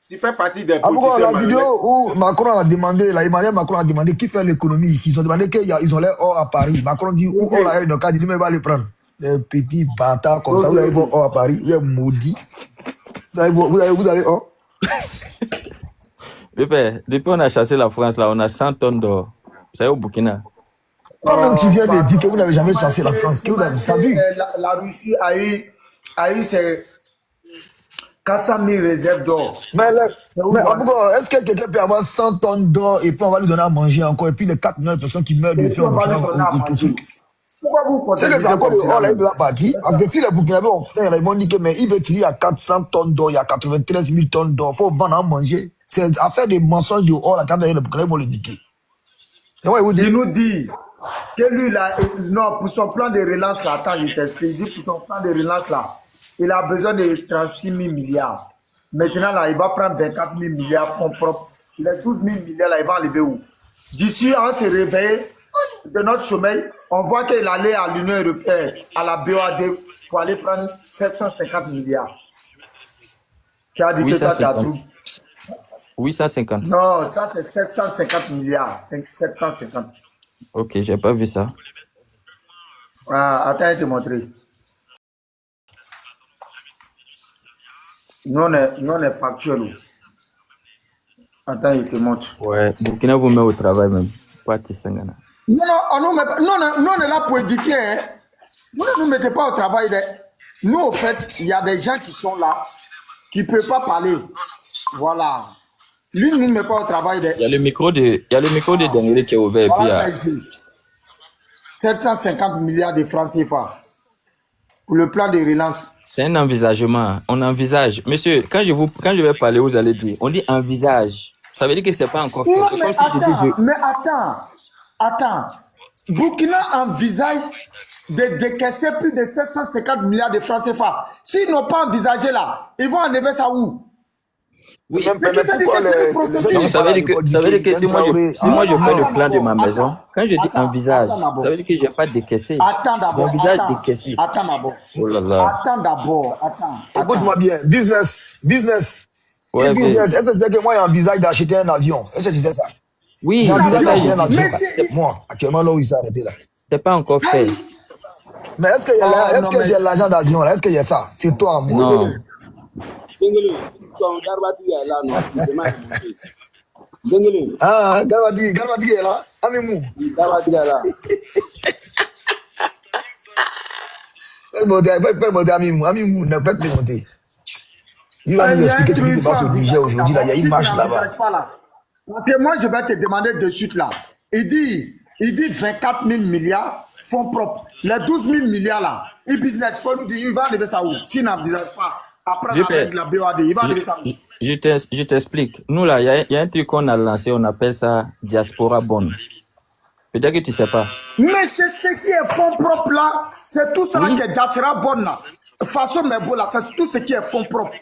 Tu fais partie des Ah, pourquoi politiciens la vidéo malhonnêtes. où Macron a demandé, là, Emmanuel Macron a demandé qui fait l'économie ici. Ils ont demandé qu'ils ont l'air or à Paris. Macron dit où or là, donc il dit, mais il va les prendre. Les petits bâtards comme ça, vous avez vos or à Paris, vous êtes maudits. Vous avez or. Le père, depuis on a chassé la France, là, on a 100 tonnes d'or. Vous savez, au Burkina. Toi-même, tu viens de dire que vous n'avez jamais chassé la France. Que vous avez vu? La Russie a eu ses 400 000 réserves d'or. Mais pourquoi est-ce que quelqu'un peut avoir 100 tonnes d'or et puis on va lui donner à manger encore et puis les 4 millions de personnes qui meurent de faim au Burkina au truc? Pourquoi vous C'est que c'est encore le or là, il va partir. Parce que si les Burkinabés ont faim, ils vont dire que mais il veut qu'il y a 400 tonnes d'or, il y a 93 000 tonnes d'or, il faut vendre à manger. C'est affaire des mensonges de or là, quand les Burkinabés vont le niquer. Il nous dit que lui là, non, pour son plan de relance là, attends, je t'explique, il dit pour son plan de relance là, il a besoin de 36 000 milliards. Maintenant là, il va prendre 24 000 milliards fonds propres. Les 12 000 milliards là, il va enlever où? D'ici, on s'est réveillé de notre sommeil, on voit qu'il allait à l'Union européenne, à la BOAD, pour aller prendre 750 milliards. Qui a dit que ça, tu as tout. 850. Non, ça c'est 750 milliards. 750. Ok, j'ai pas vu ça. Ah, attends, je vais te montrer. Nous, on est factuel. Attends, je te montre. Ouais, Burkina vous met au travail même. Pas Tissangana. Non, on est là pour édifier. Hein. Vous ne nous mettez pas au travail. Nous, au fait, il y a des gens qui sont là, qui ne peuvent pas parler. Voilà. Lui, ne nous met pas au travail. Il y a le micro de Dengele qui est ouvert. Voilà, ça ici. 750 milliards de francs CFA pour le plan de relance. C'est un envisagement. On envisage. Monsieur, quand je vais parler, vous allez dire, on dit envisage. Ça veut dire que c'est pas encore fait. Non, C'est mais comme si attends. Burkina envisage de décaisser plus de 750 milliards de francs CFA. S'ils n'ont pas envisagé là, ils vont enlever ça où? Oui, mais pourquoi donc, ça veut dire que si moi je fais le plan de ma maison, quand je dis envisage, ça veut dire que je n'ai pas décaissé. Attends d'abord. J'envisage décaisser. Attends d'abord. Oh là là. Attends d'abord. Écoute-moi bien. Business. Ouais, business. Est-ce que c'est que moi j'envisage d'acheter un avion? Est-ce que tu sais ça? Oui, j'envisage d'acheter un avion. Mais moi, actuellement là où il s'est arrêté là. C'est pas encore fait. Mais est-ce que j'ai l'argent d'avion là? Est-ce qu'il y a ça? C'est toi, moi. Non. Ah, Garbati est là. Amimou. Amimou, ne peut plus monter. Il va nous expliquer ce qui se passe au Niger aujourd'hui. Là, il y a une marche là-bas. Parce que moi, je vais te demander de suite là. Il dit 24 000 milliards fonds propres. Les 12 000 milliards là, il va enlever ça où? S'il n'envisage pas, après avec la BOAD, il va enlever ça où? Je t'explique. Nous là, il y a un truc qu'on a lancé, on appelle ça Diaspora Bond. Peut-être que tu ne sais pas. Mais c'est ce qui est fonds propres là. C'est tout ça qui est Diaspora Bond là. Façon mais bon là, c'est tout ce qui est fonds propres.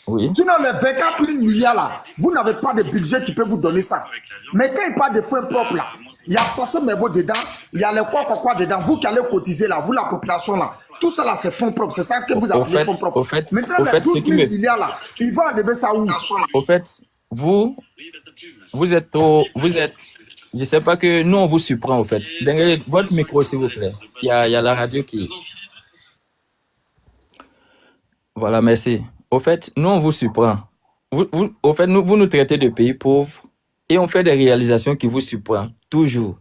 Oui. Sinon, les 24 000 milliards là, vous n'avez pas de budget qui peut vous donner ça. Mais quand il parle de fonds propres là, il y a façon mais bon dedans, il y a les quoi dedans. Vous qui allez cotiser là, vous la population là, tout ça là c'est fonds propres. C'est ça que vous appelez fonds propres. Maintenant, les 12 000 milliards là, ils vont enlever ça où? Au fait, vous êtes, je ne sais pas que nous on vous surprend au fait. Dengele, votre micro s'il vous plaît. Il y a la radio qui... Voilà, merci. Au fait, nous, on vous surprend. Au fait, vous nous traitez de pays pauvres et on fait des réalisations qui vous surprennent, toujours.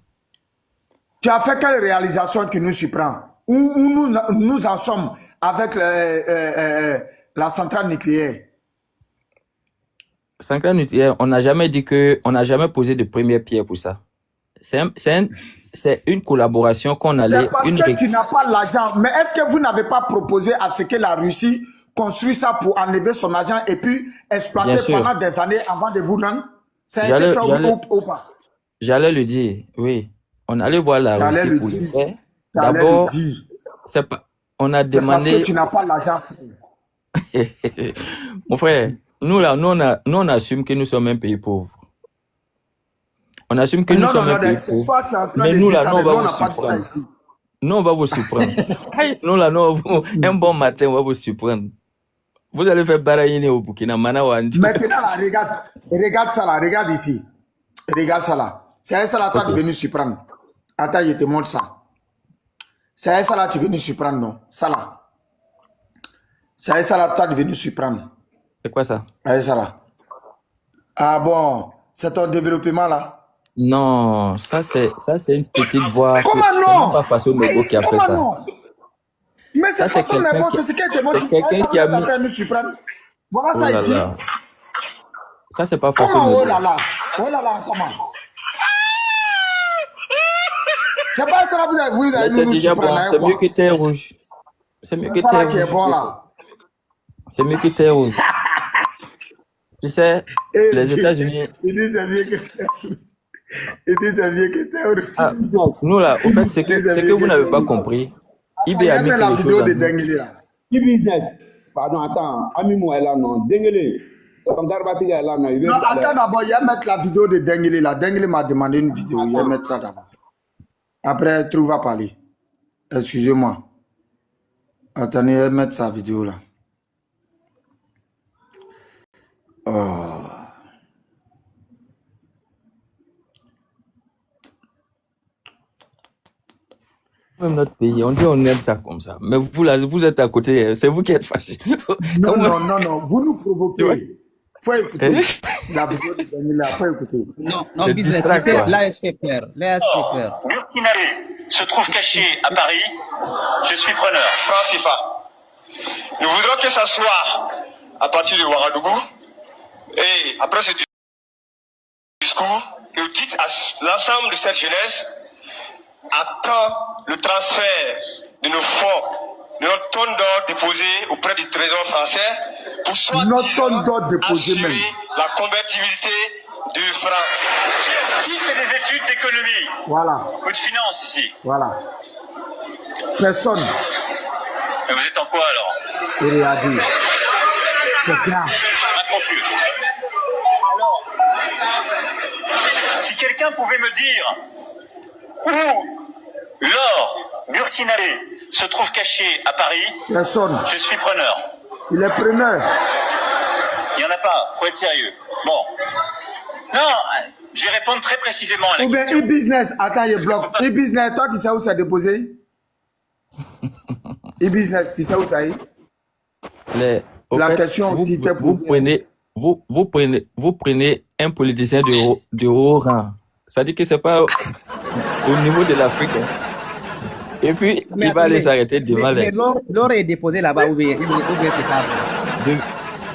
Tu as fait quelle réalisation qui nous surprend? Où nous en sommes avec la centrale nucléaire? Centrale nucléaire, on n'a jamais dit on n'a jamais posé de première pierre pour ça. C'est une collaboration qu'on allait... C'est parce que tu n'as pas l'argent. Mais est-ce que vous n'avez pas proposé à ce que la Russie construit ça pour enlever son argent et puis exploiter pendant des années avant de vous rendre? Ça a été fait ou pas? J'allais le dire, oui. On allait voir la Russie pour le faire. D'abord, on a demandé... C'est parce que tu n'as pas l'argent. Mon frère, nous on assume que nous sommes un pays pauvre. On assume que nous sommes un pays pauvre. Mais nous là, on va vous surprendre. Nous, on va vous surprendre. Nous là, un bon matin, on va vous surprendre. Vous allez faire Barayine au Burkina, Manawan. Maintenant, là, regarde ça là, regarde ici. Regarde ça là. C'est ça là, toi, tu es venu surprendre. Attends, je te montre ça. C'est ça là, tu es venu surprendre, non? Ça là. C'est ça là, toi, tu es venu surprendre. C'est quoi ça? C'est ça là. Ah bon, c'est ton développement là. Non, ça c'est une petite voix. Comment C'est non? même pas Faso Mego qui a fait Comment ça. non? Mais Ça, c'est c'est façon mais quelqu'un bon, qui- c'est ce qui a été montré. c'est quelqu'un qui a mis- nous surprendre. Voilà Oh ça là ici. là. Ça c'est pas Faso Comment Mego. oh là là? Oh là là, comment? C'est pas ça là, vous Mais avez c'est nous déjà bon, surprendre. c'est mieux que Terre Rouge. C'est mieux que C'est pas là Terre qui est Rouge. bon là. C'est mieux que Terre Rouge. Tu sais, Eh, les États-Unis. Il dit c'est mieux que Terre Rouge. Il dit c'est mieux que Terre Rouge. Ah, nous là, au fait, c'est que vous n'avez pas compris. IB a mis la quelque vidéo chose de en nous. Dengue là. E-business. Pardon, attends. Amimou est là, non. Dengele. Ton Garbatiga est là, non. Il veut Non, attends d'abord, il y a mettre la vidéo de Dengue là. Dengue m'a demandé une vidéo, il y a mettre ça d'abord. Après, Trou va parler. Excusez-moi. Attendez, il y a mettre sa vidéo là. Oh. Même notre pays, on dit on aime ça comme ça. Mais vous là, vous êtes à côté, c'est vous qui êtes fâchés. Non, Comment- non, vous nous provoquez. Faut écouter. Hein? La vidéo de Dengue là, faut écouter. Non, Le business, tu distract, sais, quoi. l'AS fait peur. L'AS fait peur. Burkinabé se trouve caché à Paris. Je suis preneur. Francifa. Nous voudrons que ça soit à partir de Ouagadougou. Et après ce discours, que vous dites à l'ensemble de cette jeunesse à quand le transfert de nos fonds, de notre tonne d'or déposée auprès du Trésor français pour soit Notre tonne d'or déposée assurer même. la convertibilité du franc. Qui fait des études d'économie Voilà, ou de finance ici? voilà. Personne. Mais vous êtes en quoi alors? Il réagit. C'est grave. Incomplu. Alors, si quelqu'un pouvait me dire où l'or burkinabé se trouve caché à Paris, Personne. je suis preneur. Il est preneur. Il n'y en a pas, faut être sérieux. Bon. Non, je vais répondre très précisément à la Ou bien question. e-business. Attends, il bloque. E-business, toi, tu sais où c'est déposé? E-business, tu sais où ça est? Au La fait, question vous, aussi t'est vous posée. prenez, vous prenez un politicien de haut rang. Ça dit que c'est pas au niveau de l'Afrique. Hein. Et puis, il va aller s'arrêter devant Mais les. l'or est déposé là-bas ou bien c'est pas vrai.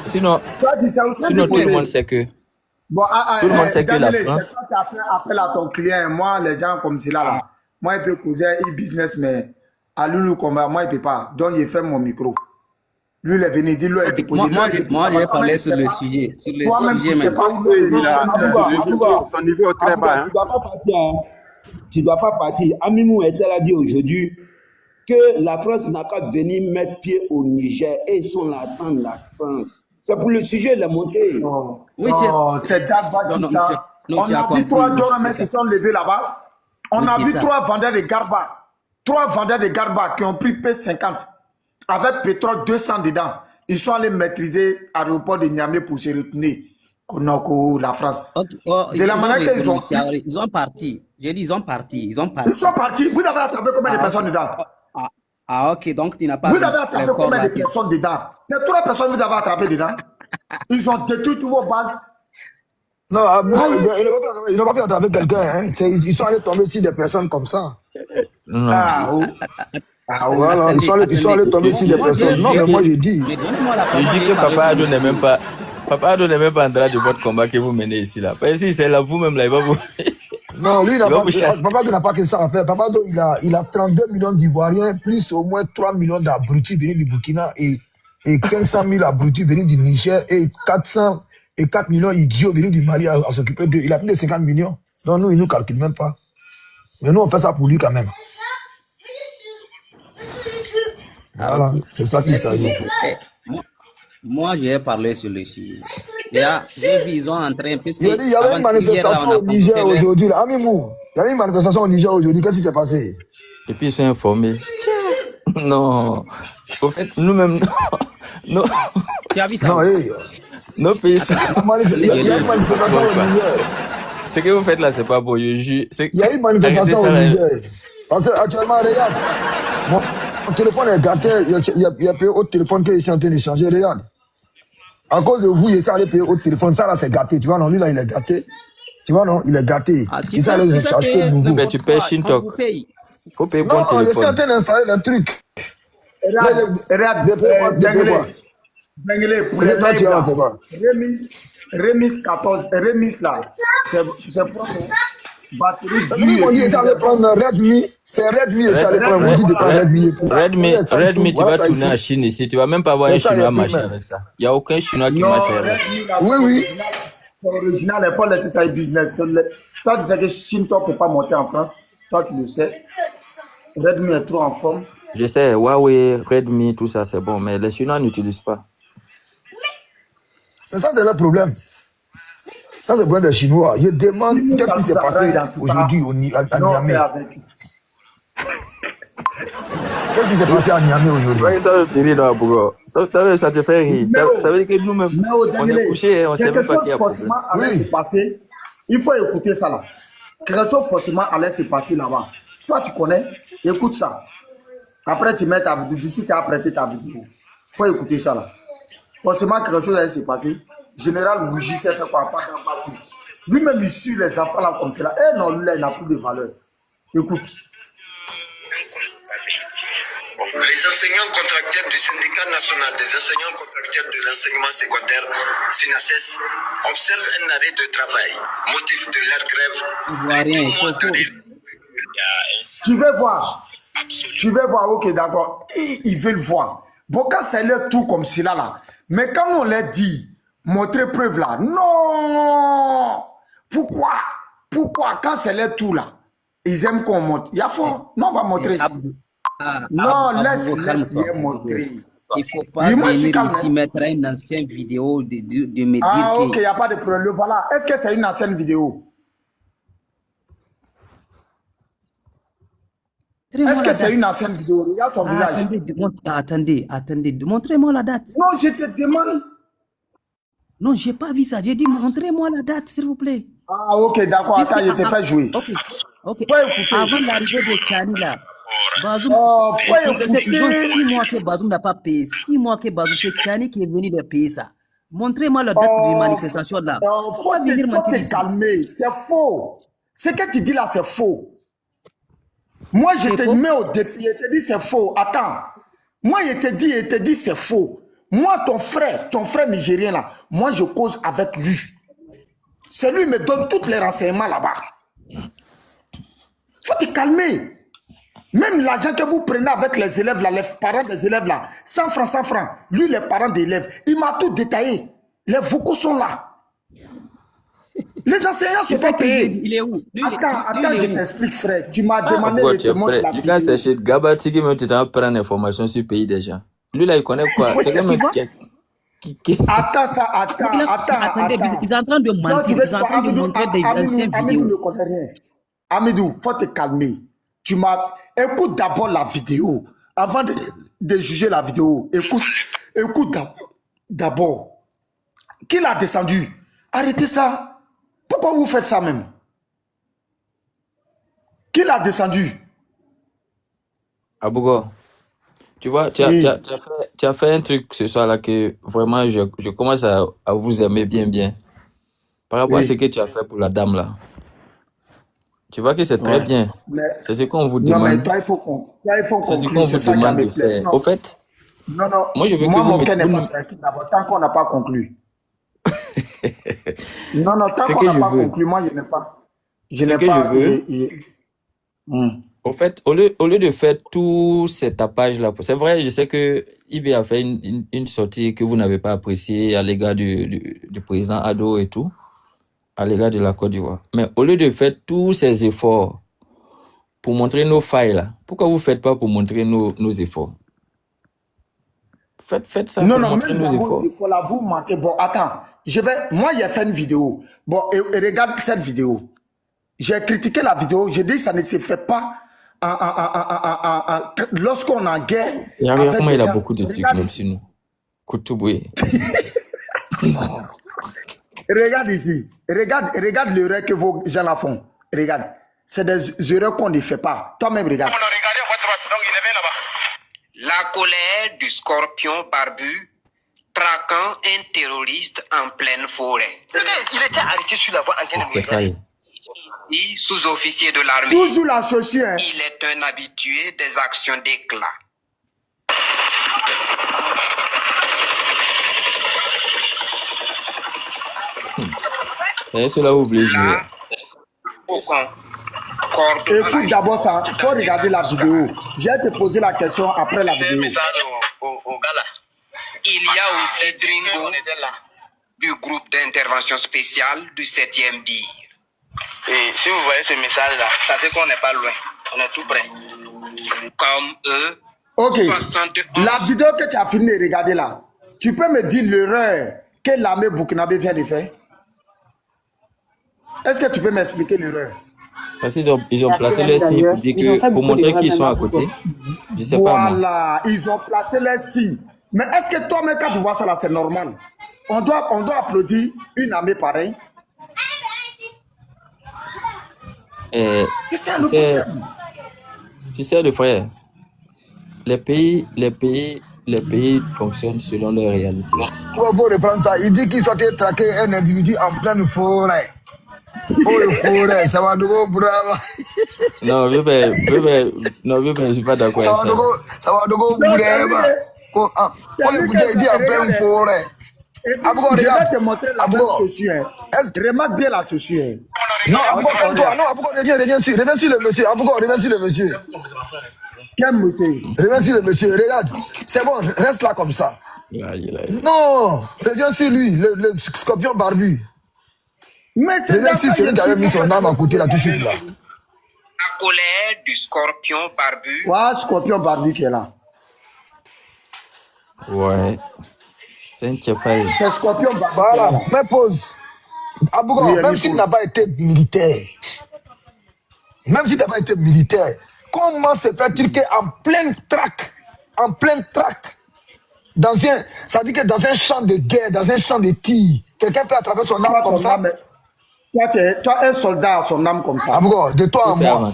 Sinon, Toi, tu sais où c'est sinon tout le monde déposé? sait que. Bon, Tout le monde sait que la Daniel, France- c'est toi qui as fait appel à ton client. Moi, les gens comme cela, là, moi, il peut causer e-business, mais à lui, moi, il ne peut pas. Donc, il fait mon micro. Lui, il est venu dire, lui, il est déposé. Moi, je vais parler sur le sujet. Sur le Toi-même, sujet tu sais même. pas où il est. Son niveau est très bas. Tu dois pas partir. Hein. Tu dois pas partir. Amimou était là dit aujourd'hui que la France n'a qu'à venir mettre pied au Niger et ils sont là dans la France. C'est pour le sujet, il est monté. Oui, C'est Dagba non, qui non, ça. non, On tu as a vu compris. trois John C'est qui ça. sont levés là-bas. On Oui, a c'est vu ça. trois vendeurs de Garba. Trois vendeurs de Garba qui ont pris P50 avec pétrole 200 dedans. Ils sont allés maîtriser l'aéroport de Niamey pour se retourner. Konoko, la France. De la manière qu'ils ont. Ils ont parti. J'ai dit, ils ont parti. Ils ont Ils parti. sont partis. Vous avez attrapé combien de personnes dedans? Ok, donc tu n'as pas Vous vu avez attrapé les corps combien là de qui- personnes dedans? C'est trois personnes que vous avez attrapé dedans. Ils ont détruit toutes vos bases. Non, ils n'ont pas pu attraper quelqu'un. Hein. Ils sont allés tomber sur des personnes comme ça. Non. Ah, oh. Ah, ouais. Voilà, ils sont allés tomber sur des Moi, personnes. Non, mais moi, je dis. Mais donnez-moi la Je parole. dis je que vais parler Papa sur le Ado n'est même pas. Papa Ado n'est même pas en train de votre combat que vous menez ici là. Parce que si c'est là vous-même là, il va vous. Non, lui, il n'a Il va pas, vous chasser. Papa Ado n'a pas que ça à faire. Papa Ado, il a 32 millions d'Ivoiriens, plus au moins 3 millions d'abrutis venus du Burkina et 500 000 abrutis venus du Niger et 4 millions idiots venus du Mali à s'occuper d'eux. Il a plus de 50 millions. Donc nous, il ne nous calcule même pas. Mais nous, on fait ça pour lui quand même. Voilà, c'est ça qu'il s'agit. Moi, je vais parler sur le sujet. Déjà, j'ai vu, ils ont entraîné. Il a dit, il y avait une manifestation au Niger aujourd'hui. là. Amimou, il y avait une manifestation au Niger aujourd'hui. Qu'est-ce qui s'est passé? Et puis ils sont informés. Non. Au fait, nous-mêmes, non. Tu as vu ça? Non, hey, Nos pays sont... il y a une manifestation au Niger. Ce que vous faites là, c'est pas beau, je jure. Il y a une manifestation au Niger. Parce que actuellement, regarde, mon téléphone est gâté. Il y a payé autre téléphone que je suis en train d'échanger. Regarde. À cause de vous, il essaie d'aller payer autre téléphone. Ça là, c'est gâté. Tu vois, non, lui là, il est gâté. Tu vois, non, il est gâté. Ah, tu Il essaie peux d'aller acheter payer nouveau. Mais tu payes quand Shintok. vous payez. Faut payer bon Non, je suis en téléphone. train d'installer le truc. Regarde, Bengelé, pour C'est les le temps lives qui là, avance, c'est quoi? remise 14, remise là, c'est prendre batterie Parce que lui, on dit, ça allait prendre Redmi. C'est Redmi, et ça allait prendre. On dit de prendre Redmi. Redmi, tu vas tourner en Chine ici. Tu vas même pas avoir un C'est ça, Chinois il y a marcher plus, avec ça. Il n'y a aucun Chinois qui Non, marche avec. Redmi là, Oui, oui. c'est original, il faut laisser ça business. Toi, tu sais que Shintok ne peut pas monter en France. Toi, tu le sais. Redmi est trop en forme. Je sais, Huawei, Redmi, tout ça, c'est bon, mais les Chinois n'utilisent pas. C'est ça, c'est le problème. Ça, c'est le problème des Chinois. Je demande Nous, qu'est-ce ça qui s'est nous passé arrange en tout aujourd'hui à Non, Niamey. c'est avec. Qu'est-ce qui s'est passé à Niamey aujourd'hui? Ouais, toi, tu ris là, Bougo. Ça te fait rire. Ça veut dire que nous-mêmes, Mais au on est couchés et on ne sait quelque même pas chose qu'il y a problème. forcément allait Oui. se passer. Il faut écouter ça là. Quelque chose forcément allait se passer là-bas. Toi, tu connais, écoute ça. Après, tu mets ta vidéo. D'ici, tu as prêté ta vidéo. Il faut écouter ça là. Forcément, quelque chose allait se passer. Général Bougie s'est fait quoi? Pas dans parti. Lui-même, il suit les enfants là comme cela. Eh non, lui là, il n'a plus de valeur. Écoute. Les enseignants contractuels du syndicat national des enseignants contractuels de l'enseignement secondaire, SINACES, observent un arrêt de travail, motif de leur grève. Ivoirien, Mois d'avril. Tu veux voir. Tu veux voir, ok, d'accord. Ils veulent voir. Bon, quand c'est leur tour comme cela là. Mais quand on leur dit, montrer preuve là. Non. Pourquoi? Pourquoi? Quand c'est leur tour là, ils aiment qu'on montre. Il y a fort. Non, on va montrer. Non, laisse-les montrer. Il ne faut pas moi, je suis venir calme, ici hein. mettre une ancienne vidéo de me dire Ah, ok, que... il n'y a pas de problème. Voilà. Est-ce que c'est une ancienne vidéo? Est-ce que c'est une ancienne vidéo? Regarde son visage. Attendez, montrez-moi la date. Non, je te demande. Non, j'ai pas vu ça. J'ai dit, montrez-moi la date, s'il vous plaît. Ah, ok, d'accord. Attends, je te fais jouer. Ok. Faut écouter. Avant l'arrivée de Chani là, Bazoum, faut écouter. ils ont 6 mois que Bazoum n'a pas payé. 6 mois que Bazoum, c'est Chani qui est venu de payer ça. Montrez-moi la date de manifestation là. Faut te calmer. C'est faux. Ce que tu dis là, c'est faux. Moi, je te mets au défi. Je te dis c'est faux. Attends. Moi, je te dis c'est faux. Moi, ton frère nigérien là, moi, je cause avec lui. C'est lui qui me donne tous les renseignements là-bas. Faut te calmer. Même l'argent que vous prenez avec les élèves là, les parents des élèves là, 100 francs, lui, les parents des élèves, il m'a tout détaillé. Les vocaux sont là. Les enseignants ne sont pas payés. Il est où? Attends, je t'explique, frère. Tu m'as demandé de te montrer la vidéo. Quand c'est chez Gabatigi, même tu t'en prends l'information sur le pays des gens. Lui là, il connaît quoi? C'est quand même Attends ça, attends. Ils sont en train de mentir. Ils sont en train de montrer des anciennes Amidou vidéos. ne connaît rien. Amidou, faut te calmer. Écoute d'abord la vidéo. Avant de juger la vidéo, écoute d'abord. Qui l'a descendu? Arrêtez ça. Pourquoi vous faites ça même? Qui l'a descendu? Abougo, tu vois, tu as fait un truc ce soir-là que vraiment je commence à vous aimer bien. Par rapport à ce que tu as fait pour la dame là. Tu vois que c'est très bien. C'est ce qu'on vous demande. Non, mais toi, il faut qu'on c'est ce qu'on vous demande de faire. Au fait, non, moi, je veux moi que mon vous cœur n'est pas tranquille d'abord, tant qu'on n'a pas conclu. Non, tant qu'on n'a pas conclu, moi, je n'ai pas. Je n'ai pas. Au fait, au lieu de faire tout ce tapage-là, c'est vrai, je sais que IB a fait une sortie que vous n'avez pas appréciée à l'égard du président Ado et tout, à l'égard de la Côte d'Ivoire. Mais au lieu de faire tous ces efforts pour montrer nos failles, là, pourquoi vous ne faites pas pour montrer nos efforts? Faites ça pour montrer nos efforts. Il faut la vous manquer. Bon, attends, moi, j'ai fait une vidéo. Bon, et regarde cette vidéo. J'ai critiqué la vidéo. J'ai dit que ça ne se fait pas lorsqu'on est en guerre. Et regarde comment il a beaucoup de trucs, même si nous. Koutouboué. Regarde ici. Regarde l'erreur que vos gens la font. Regarde. C'est des erreurs qu'on ne fait pas. Toi-même, regarde. La colère du scorpion barbu traquant un terroriste en pleine forêt. Il était arrêté sur la voie antenne. C'est failli. Ici, sous-officier de l'armée, Toujours la chaussure. Hein. il est un habitué des actions d'éclat. Et cela oublie. Là, Faucon, cordon Écoute d'abord ça. Il faut regarder la vidéo. Je vais te poser la question après la vidéo. Au gars là. Il y a aussi Dringo du groupe d'intervention spéciale du 7e BIR. Et si vous voyez ce message là, sachez qu'on n'est pas loin. On est tout près. Comme eux, Ok. 71 La vidéo que tu as filmée, regardez là. Tu peux me dire l'erreur que l'armée burkinabé vient de faire? Est-ce que tu peux m'expliquer l'erreur? Parce qu'ils ont placé les signes pour dire que, pour montrer qu'ils sont à côté. Je sais pas moi. Voilà, ils ont placé les signes. Mais est-ce que toi-même, quand tu vois ça là, c'est normal? On doit applaudir une armée pareille. C'est ça le problème. Tu sais, le frère, les pays fonctionnent selon leur réalité. Pourquoi faut reprendre ça? Il dit qu'il sortait traquer un individu en pleine forêt. Oh, le forêt, ça va nous bravo. Non, je suis pas d'accord avec ça. Ça va nous bravo. Oh, le budget dit en pleine forêt. Je vais te montrer la même chaussure. Remarque bien la chaussure. Non, Abougo, calme-toi. Non, Abougo, reviens sur le monsieur. Abougo, reviens sur le monsieur. Quel monsieur? Reviens sur le monsieur, regarde. C'est bon, reste là comme ça. Non, reviens sur lui, le scorpion barbu. Mais c'est reviens sur celui qui avait mis son arme à côté là tout de suite là. La colère du scorpion barbu. Ouais, scorpion barbu qui est là. Ouais. C'est un tchefaï. C'est scorpion barbu. Voilà, mais pause. Abougo, Oui, même si tu n'as pas été militaire, comment se fait-il qu'en pleine traque, ça dit que dans un champ de guerre, dans un champ de tir, quelqu'un peut attraper son arme comme ça? Toi, un soldat a son âme comme ça. Abougo, de toi à moi.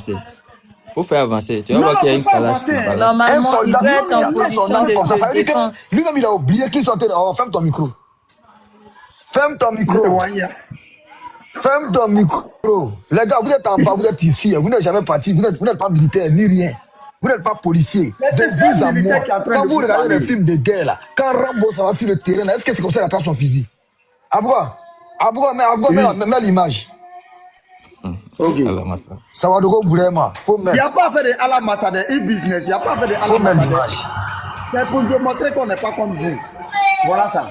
Faut faire avancer. Tu vas voir qu'il y a une calage. Un Normalement, il soldat, doit être en il a son position arme comme ça. Ça de veut dire défense. que lui-même, il a oublié qu'il sortait. Oh, ferme ton micro. Ferme ton micro. Les gars, vous êtes en bas, vous êtes ici. Vous n'êtes jamais parti. Vous n'êtes pas militaire ni rien. Vous n'êtes pas policier. C'est De ça, vous à militaire moi. qui est en train Quand de vous vous regardez parler. les films de guerre, là, quand Rambo ça va sur le terrain, là, est-ce que c'est comme ça qu'il attrape son fusil? Abougo, mets l'image. Ok. Ça va de go Bourema. Il n'y a pas fait de Alamassa, de e-business. Il n'y a pas fait de Faut mettre Alamassa. l'image. C'est pour démontrer qu'on n'est pas comme vous. Voilà ça.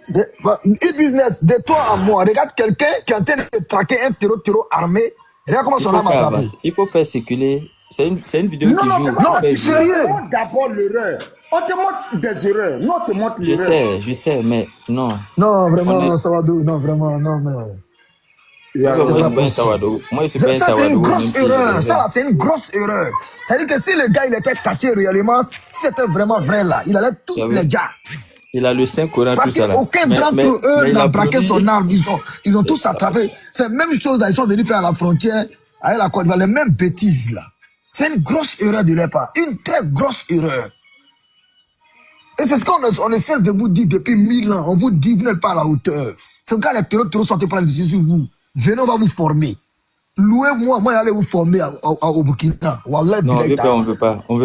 E-business, de toi à moi. Regarde quelqu'un qui est en train de traquer un terreau armé. Regarde comment son âme a attrapé. Il faut faire circuler. C'est une vidéo qui joue. Non, c'est sérieux. On d'abord l'erreur. On te montre des erreurs. Non, on te montre l'erreur. Je sais, mais non. Non, vraiment, ça va d'où? Non, vraiment, non, mais. Moi, je suis pas un Sawadou. Ça, c'est une grosse erreur. Ça, c'est une grosse erreur. C'est-à-dire que si le gars, il était caché réellement, si c'était vraiment vrai là, il allait tous les gars. Il a le Saint-Coran, tout Parce ça là. qu'aucun d'entre eux n'a braqué son arme. Ils ont tous attrapé. C'est la même chose là. Ils sont venus faire à la frontière avec la Côte d'Ivoire, les mêmes bêtises là. C'est une grosse erreur de leur part. Une très grosse erreur. Et c'est ce qu'on ne cesse de vous dire depuis 1000 ans. On vous dit, vous n'êtes pas à la hauteur. C'est quand les terreaux sont prendre des décisions sur vous. Venez, on va vous former. Louez-moi, moi, j'allais vous former au Burkina. Wallah, non, on veut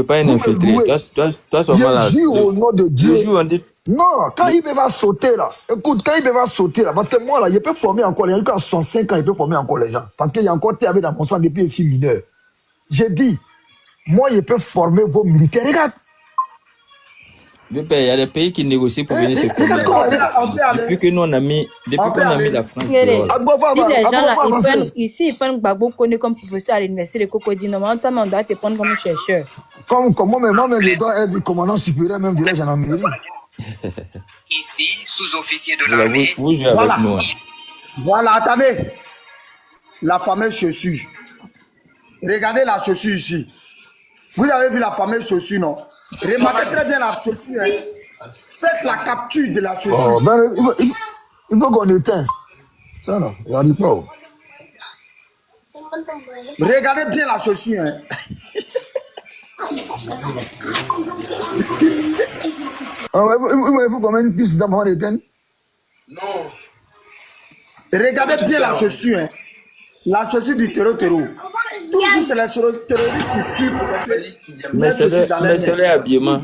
pas un infiltré. Toi, seulement là. Je jure au nom de Dieu. dit... Non, quand il va sauter là, écoute, parce que moi là, je peux former encore les gens, quand 65 ans, je peux former encore les gens. Parce qu'il y a encore TAB dans mon sang depuis ici mineur. J'ai dit, moi, je peux former vos militaires. Regarde. Il y a des pays qui négocient pour venir se former. Depuis que nous on a mis la France dehors. Ici, ils prennent Gbagbo Kone comme professeur à l'université de Cocody. Normalement, on doit te prendre comme chercheur. Moi-même, je dois être commandant supérieur même de la gendarmerie. Ici, sous-officier de l'armée. Vous jouez avec nous. Voilà, attendez. La fameuse chaussure. Regardez la chaussure ici. Vous avez vu la fameuse chaussure, non? Remarquez très bien la chaussure. Hein? Faites la capture de la Oh, chaussure. ben, il faut qu'on éteint. Ça, non, il n'y arrive pas. Oh. Regardez bien la chaussure. Hein. Ah ouais, il faut qu'on mette une piste d'avant d'éteindre. Regardez bien la chaussure. Hein. La chaussure du terreau. Toujours, c'est les terroristes qui fuient pour mettre Mais les chaussures dans les c'est mains. le habillement.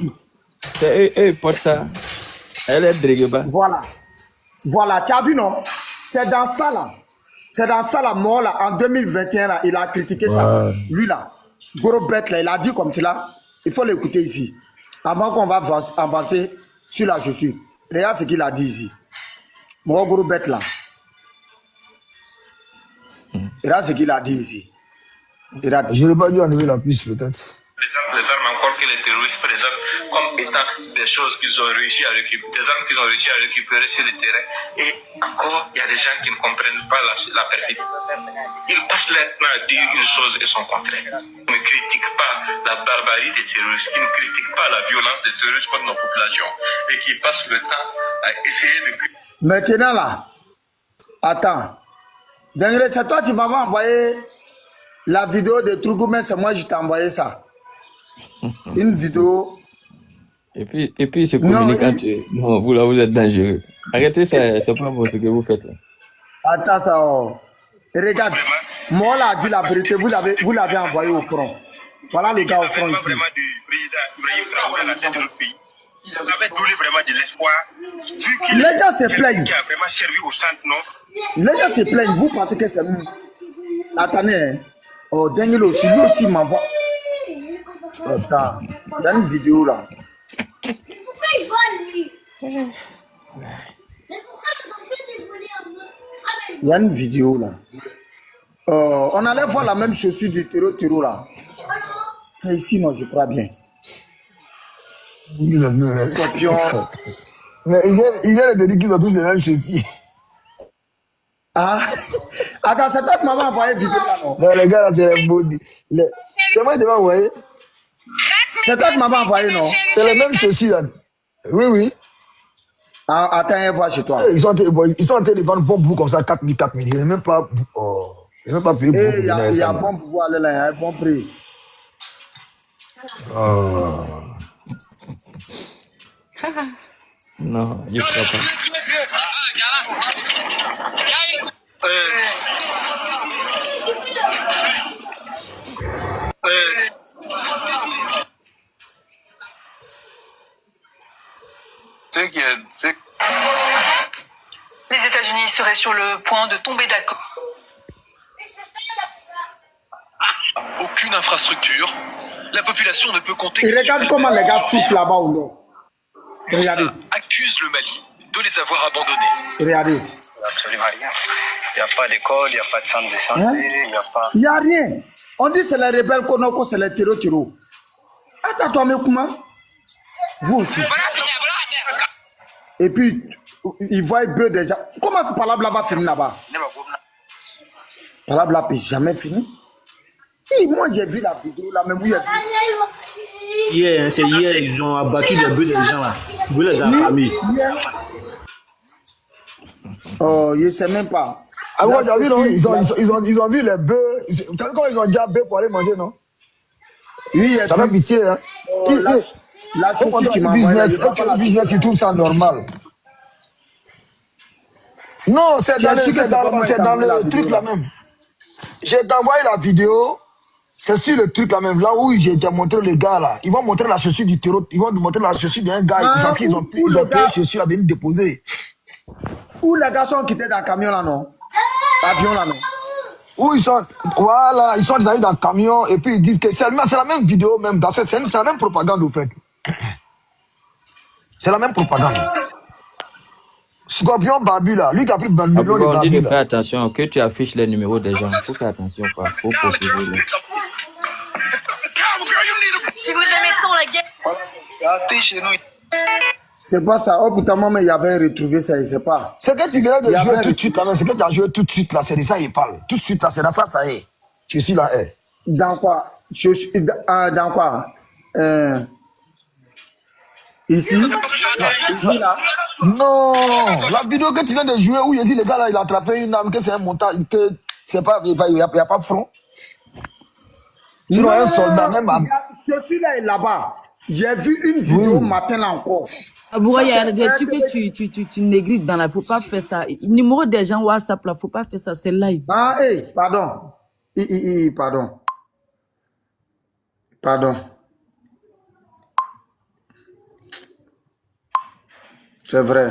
C'est eux, ils portent ça. Elle est drégeba. Voilà. Voilà, tu as vu, non? C'est dans ça, là. C'est dans ça, là, mort, là, en 2021, là, il a critiqué ça. Ouais. Lui, là, gros bête, là, il a dit comme cela. Il faut l'écouter ici. Avant qu'on va avancer sur la chaussure. Regarde ce qu'il a dit ici. Mon gros bête, là. Regarde ce qu'il a dit ici. Il a dit. Je n'ai pas dû enlever la piste, peut-être. Les armes encore que les terroristes présentent comme étant des choses qu'ils ont réussi à récupérer, des armes qu'ils ont réussi à récupérer sur le terrain. Et encore, il y a des gens qui ne comprennent pas la perfidie. Ils passent leur temps à dire une chose et son contraire. Ils ne critiquent pas la barbarie des terroristes, qui ne critiquent pas la violence des terroristes contre nos populations et qui passent le temps à essayer de... Maintenant, là, attends. Dengre, c'est toi qui m'avais envoyé la vidéo de Trougoumé, c'est moi qui t'ai envoyé ça. Une vidéo. Et puis il se communique entre eux. Non, vous là, vous êtes dangereux. Arrêtez ça, c'est pas bon ce que vous faites là. Attends ça. Oh. Et regarde, moi là a dit la vérité, vous l'avez envoyé au front. Voilà les gars au front ici. Vraiment du président Ibrahim Traoré à la tête de notre pays. Il avait donné vraiment de l'espoir. Les gens se plaignent. Qui a vraiment servi au centre, non? Les gens se plaignent. Vous pensez que c'est nous? Attendez. Hein. Oh, Daniel aussi, lui aussi m'envoie. Attends, il y a une vidéo là. Pourquoi il vole lui? Mais pourquoi ils ont fait des volets en mode? Il y a une vidéo là. On allait voir la même chaussure du terreau là. C'est ici, non, je crois bien. Scorpion. Mais il vient de dire qu'ils ont tous les mêmes chaussures. Ah, attends, c'est toi qui m'avais envoyé vidéo là, non? Non, les gars là, c'est les maudits. C'est moi qui t'ai envoyé. C'est toi qui m'avais envoyé, non? C'est les mêmes chaussures là. Oui, oui. Ah, attends, voir chez toi. Ils sont en train de vendre bon bout comme ça, 4 000. Ils n'ont même pas. Oh, ils n'ont même pas payé pour il y a bon pouvoir aller là, il y a un bon prix. Oh. Non, je crois pas. Les États-Unis seraient sur le point de tomber d'accord. Aucune infrastructure. La population ne peut compter. Et regarde comment les gars soufflent là-bas ou non. Regardez. Accuse le Mali de les avoir abandonnés. Regardez. Absolument rien. Il n'y a pas d'école, il n'y a pas de centre de santé, il n'y a pas... Il n'y a rien. On dit c'est les rebelles qu'on c'est les terreaux. Attends-toi, mais comment? Vous aussi. Et puis, ils voient peu déjà. Comment ce Palabla va finir là-bas? Palabla peut jamais finir. Et moi, j'ai vu la vidéo là, mais vous avez vu. Hier, c'est hier, ils ont abattu les bœufs des gens là. Vous les affamés. Oh, je ne sais même pas. Ah ouais, tu as vu, non? Ils ont vu les bœufs. Tu as vu comment ils ont déjà bœufs pour aller manger, non? Oui, ça fait pitié, hein? La chaussure, tu m'as business, est-ce que le business, il trouve ça normal? Non, c'est dans le truc là même. J'ai envoyé la vidéo. C'est sur le truc là même, là où j'ai montré les gars là. Ils vont montrer la chaussure du terreau. Ils vont nous montrer la chaussure d'un gars parce qu'ils ont pris la chaussure à venir déposer. Où les gars sont quittés dans le camion là, non? L'avion là, non? Où ils sont, voilà, ils sont allés dans le camion et puis ils disent que c'est la même vidéo même. C'est la même propagande au fait. C'est la même propagande. Scorpion Barbu là, lui qui a pris dans le million de Barbu. On dit de là. faire attention, que tu affiches les numéros des gens. Il faut faire attention, quoi. Faut protéger. Si vous aimez tant la guerre. C'est pas ça. Oh putain, maman, il avait retrouvé ça, il sait pas. C'est que tu viens de jouer tout de suite là, c'est que tu as joué tout de suite là, c'est de ça il parle. Tout de suite là, c'est dans ça, ça y est. Je suis là, eh. Dans quoi? Dans quoi? Ici, là. Non, la vidéo que tu viens de jouer où il dit le gars là, il a attrapé une arme, que c'est un montage, que c'est pas, il n'y a pas de front. Sinon, un soldat même. Je suis là et là-bas. J'ai vu une vidéo matin là encore. Aboura, il y a des trucs que tu négliges dans la. Faut pas faire ça. Le numéro des gens WhatsApp là, faut pas faire ça, c'est live. Ah, pardon. Pardon. Pardon. C'est vrai.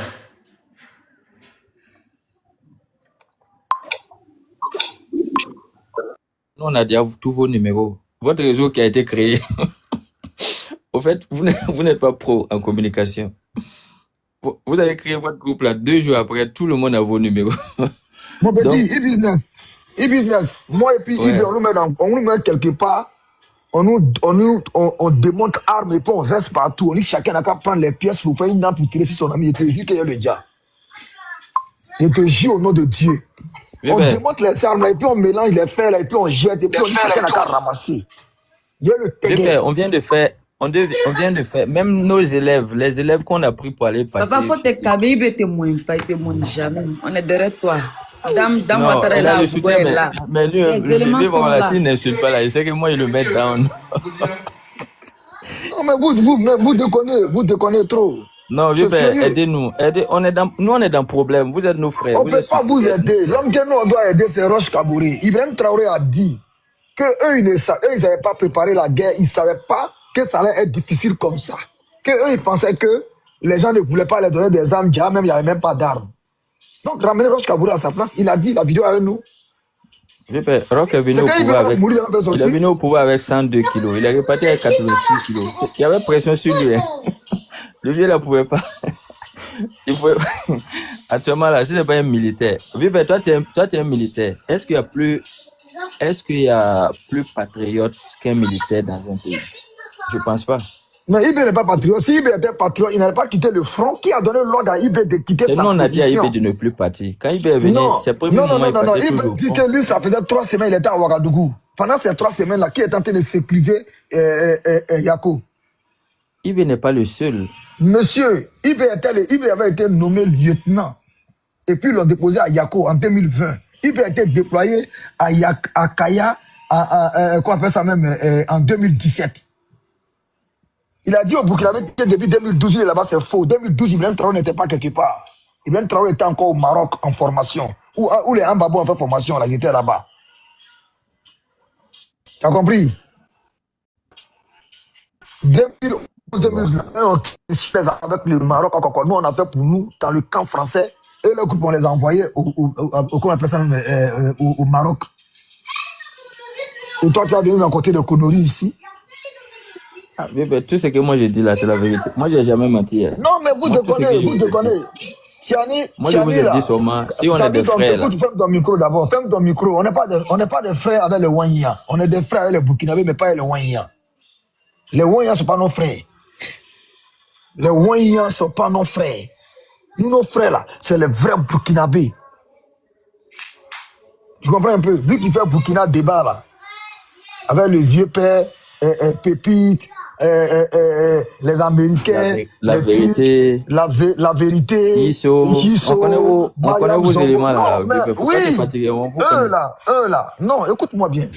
Nous, on a déjà tous vos numéros. Votre réseau qui a été créé. Au fait, vous n'êtes pas pro en communication. Vous avez créé votre groupe là, 2 jours après, tout le monde a vos numéros. Mon petit, e-business. Moi et puis Ouais. on nous met quelque part, on démonte armes et puis on verse partout. On dit chacun n'a qu'à prendre les pièces pour faire une arme pour tirer sur son ami. Il te dit qu'il y a le diable. Il te jure au nom de Dieu. Oui, On ben, démonte les armes là, et puis on mélange les fers là, et puis on jette, et puis on dit chacun n'a qu'à ramasser. Il y a le oui, tégué. ben, on vient de faire, même nos élèves, les élèves qu'on a pris pour aller passer. Papa, faut te calmer, il témoigne pas, il témoigne jamais. On est derrière toi. Dame Non, Ouattara est elle a là, le Abouba soutien, est là. mais lui, Les éléments sont voilà, là. s'il n'insulte pas là, il sait que moi, il le met down. Non, mais vous déconnez trop. Non, oui, C'est ben, sérieux. aidez-nous. Nous, on est dans le problème. Vous êtes nos frères. On Vous ne peut êtes pas vous supérieurs. aider. L'homme que nous on doit aider, c'est Roche Kabouré. Ibrahim Traoré a dit que eux, ils n'avaient pas préparé la guerre. Ils ne savaient pas que ça allait être difficile comme ça. Que eux, ils pensaient que les gens ne voulaient pas leur donner des armes. Déjà, même, il n'y avait même pas d'armes. Donc, ramener Roche Kabouré à sa place. Il a dit la vidéo avec nous. Oui, ben, Roch est venu C'est au quand il pouvoir veut avec, mourir, il va il est sortir. venu au pouvoir avec 102 kilos. Il est reparti avec 86 kilos. Il y avait pression sur lui, hein. Le vieux, ne pouvait pas. Il pouvait pas. Actuellement, là, si ce n'est pas un militaire. Oui, ben, toi, tu es un militaire. Est-ce qu'il y a plus patriote qu'un militaire dans un pays? Je pense pas. Mais Ibé n'est pas patriote. Si Ibé était patriote, il n'allait pas quitter le front. Qui a donné l'ordre à Ibé de quitter Et sa nous, on a dit à position? Ibé de ne plus partir. Quand Ibé est venu, Non, ses premiers non, non, moments, non, il non, non. partait Il toujours au dit front. que lui, ça faisait 3 semaines, il était à Ouagadougou. Pendant ces 3 semaines-là, qui est en train de sécuriser Yako? Ibé n'est pas le seul. Monsieur, Ibé avait été nommé lieutenant. Et puis, ils l'ont déposé à Yako en 2020. Ibé a été déployé à Kaya, qu'on appelle ça même, en 2017. Il a dit au Burkinabé que depuis 2012, il est là-bas, c'est faux. 2012, Ibrahim Traoré n'était pas quelque part. Ibrahim Traoré était encore au Maroc en formation. Où les Ambabo ont fait formation, là, il était là-bas. Tu as compris? 2011, 2012, avec le Maroc, nous, on a fait pour nous, dans le camp français, et le groupe, on les a envoyés qu'on appelle ça même, au Maroc. Et toi, tu as venu d'un côté de Connery ici. Ah, oui, ben, tout ce que moi j'ai dit là, c'est la vérité. Moi, j'ai jamais menti. Hein. Non, mais vous Moi, tout ce que déconnez, je vous vous ai dit. déconnez. Tiani, Moi, je vous ai là. dit seulement, si on est Tiani, des frères là. écoute, ferme ton micro d'abord. Ferme ton micro. On n'est pas des frères avec les Wanyans. On est des frères avec les Burkinabés, mais pas avec les Wanyans. Les Wanyans ne sont pas nos frères. Les Wanyans ne sont pas nos frères. Nous, nos frères là, c'est les vrais Burkinabés. Tu comprends un peu? Lui qui fait Burkina débat là, avec le vieux père, Pépite, les Américains, La vérité. la vérité, Iso. On connaît vos éléments là. Non, mais Faut pas te oui, fatiguer. On vous connaît. eux là. Non, écoute-moi bien.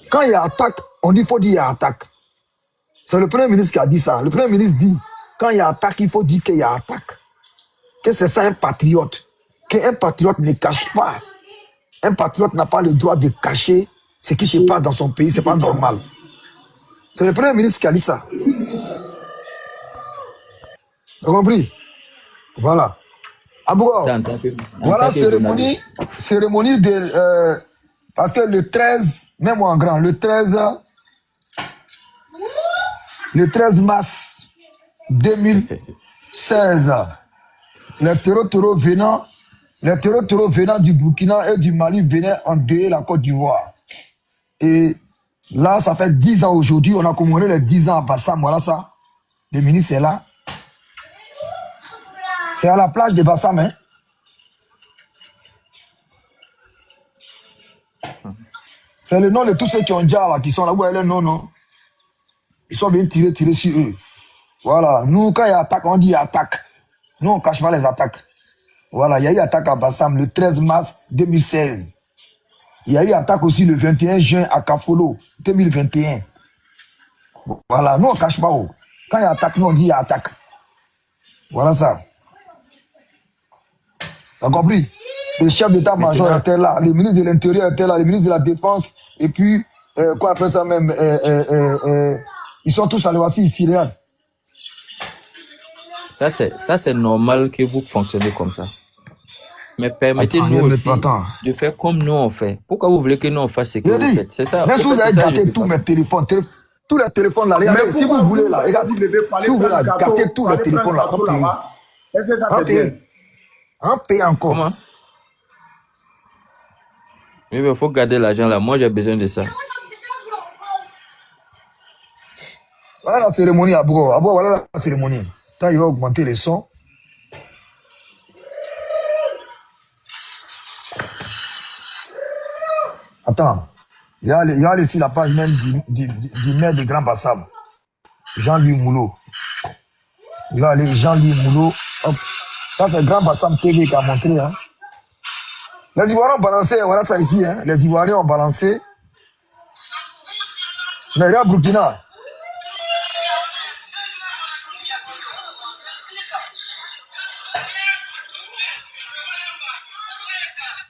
Quand il y a attaque, on dit qu'il faut dire il y a attaque. C'est le Premier ministre qui a dit ça. Le Premier ministre dit, quand il y a attaque, il faut dire qu'il y a attaque. Que c'est ça un patriote. Qu'un patriote ne cache pas. Un patriote n'a pas le droit de cacher ce qui se passe dans son pays. C'est pas normal. C'est le Premier ministre qui a dit ça. Tu as compris? Voilà. Abougo, voilà cérémonie de... parce que le 13, même moi en grand, le 13 mars 2016, les terreaux venant du Burkina et du Mali venaient endeuiller la Côte d'Ivoire. Et là, ça fait 10 ans aujourd'hui, on a commémoré les 10 ans à Bassam, voilà ça. Le ministre est là. C'est à la plage de Bassam, hein. C'est le nom de tous ceux qui ont déjà là, qui sont là. Ouais, non. Ils sont bien tirés sur eux. Voilà, nous, quand il y a attaque, on dit attaque. Nous, on ne cache pas les attaques. Voilà, il y a eu attaque à Bassam le 13 mars 2016. Il y a eu attaque aussi le 21 juin à Kafolo 2021. Voilà, nous, on ne cache pas. Oh. Quand il y a attaque, nous, on dit attaque. Voilà ça. Tu as compris? Le chef d'état-major était là, le ministre de l'Intérieur était là, le ministre de la Défense, et puis, quoi appelle ça même, ils sont tous allés voici ici, regarde. Ça, c'est normal que vous fonctionnez comme ça. Mais permettez-nous aussi de faire comme nous on fait. Pourquoi vous voulez que nous on fasse ce que vous faites? C'est ça. Même si vous avez gâté tous mes téléphones, tous les téléphones là, regardez, si vous voulez là, regardez, si vous voulez là, gâter tous les téléphones là, on paye. On paye. On paye encore. Comment? Mais il faut garder l'argent là. Moi, j'ai besoin de ça. Voilà la cérémonie, Abou. Voilà la cérémonie. Quand il va augmenter les sons. Attends. Il y a ici la page même du maire de Grand Bassam. Jean-Louis Moulot. Il va aller Jean-Louis Moulot. Hop. Ça, c'est Grand Bassam TV qui a montré. Hein. Les Ivoiriens ont balancé, voilà ça ici. Hein. Les Ivoiriens ont balancé. Mais regarde Burkina.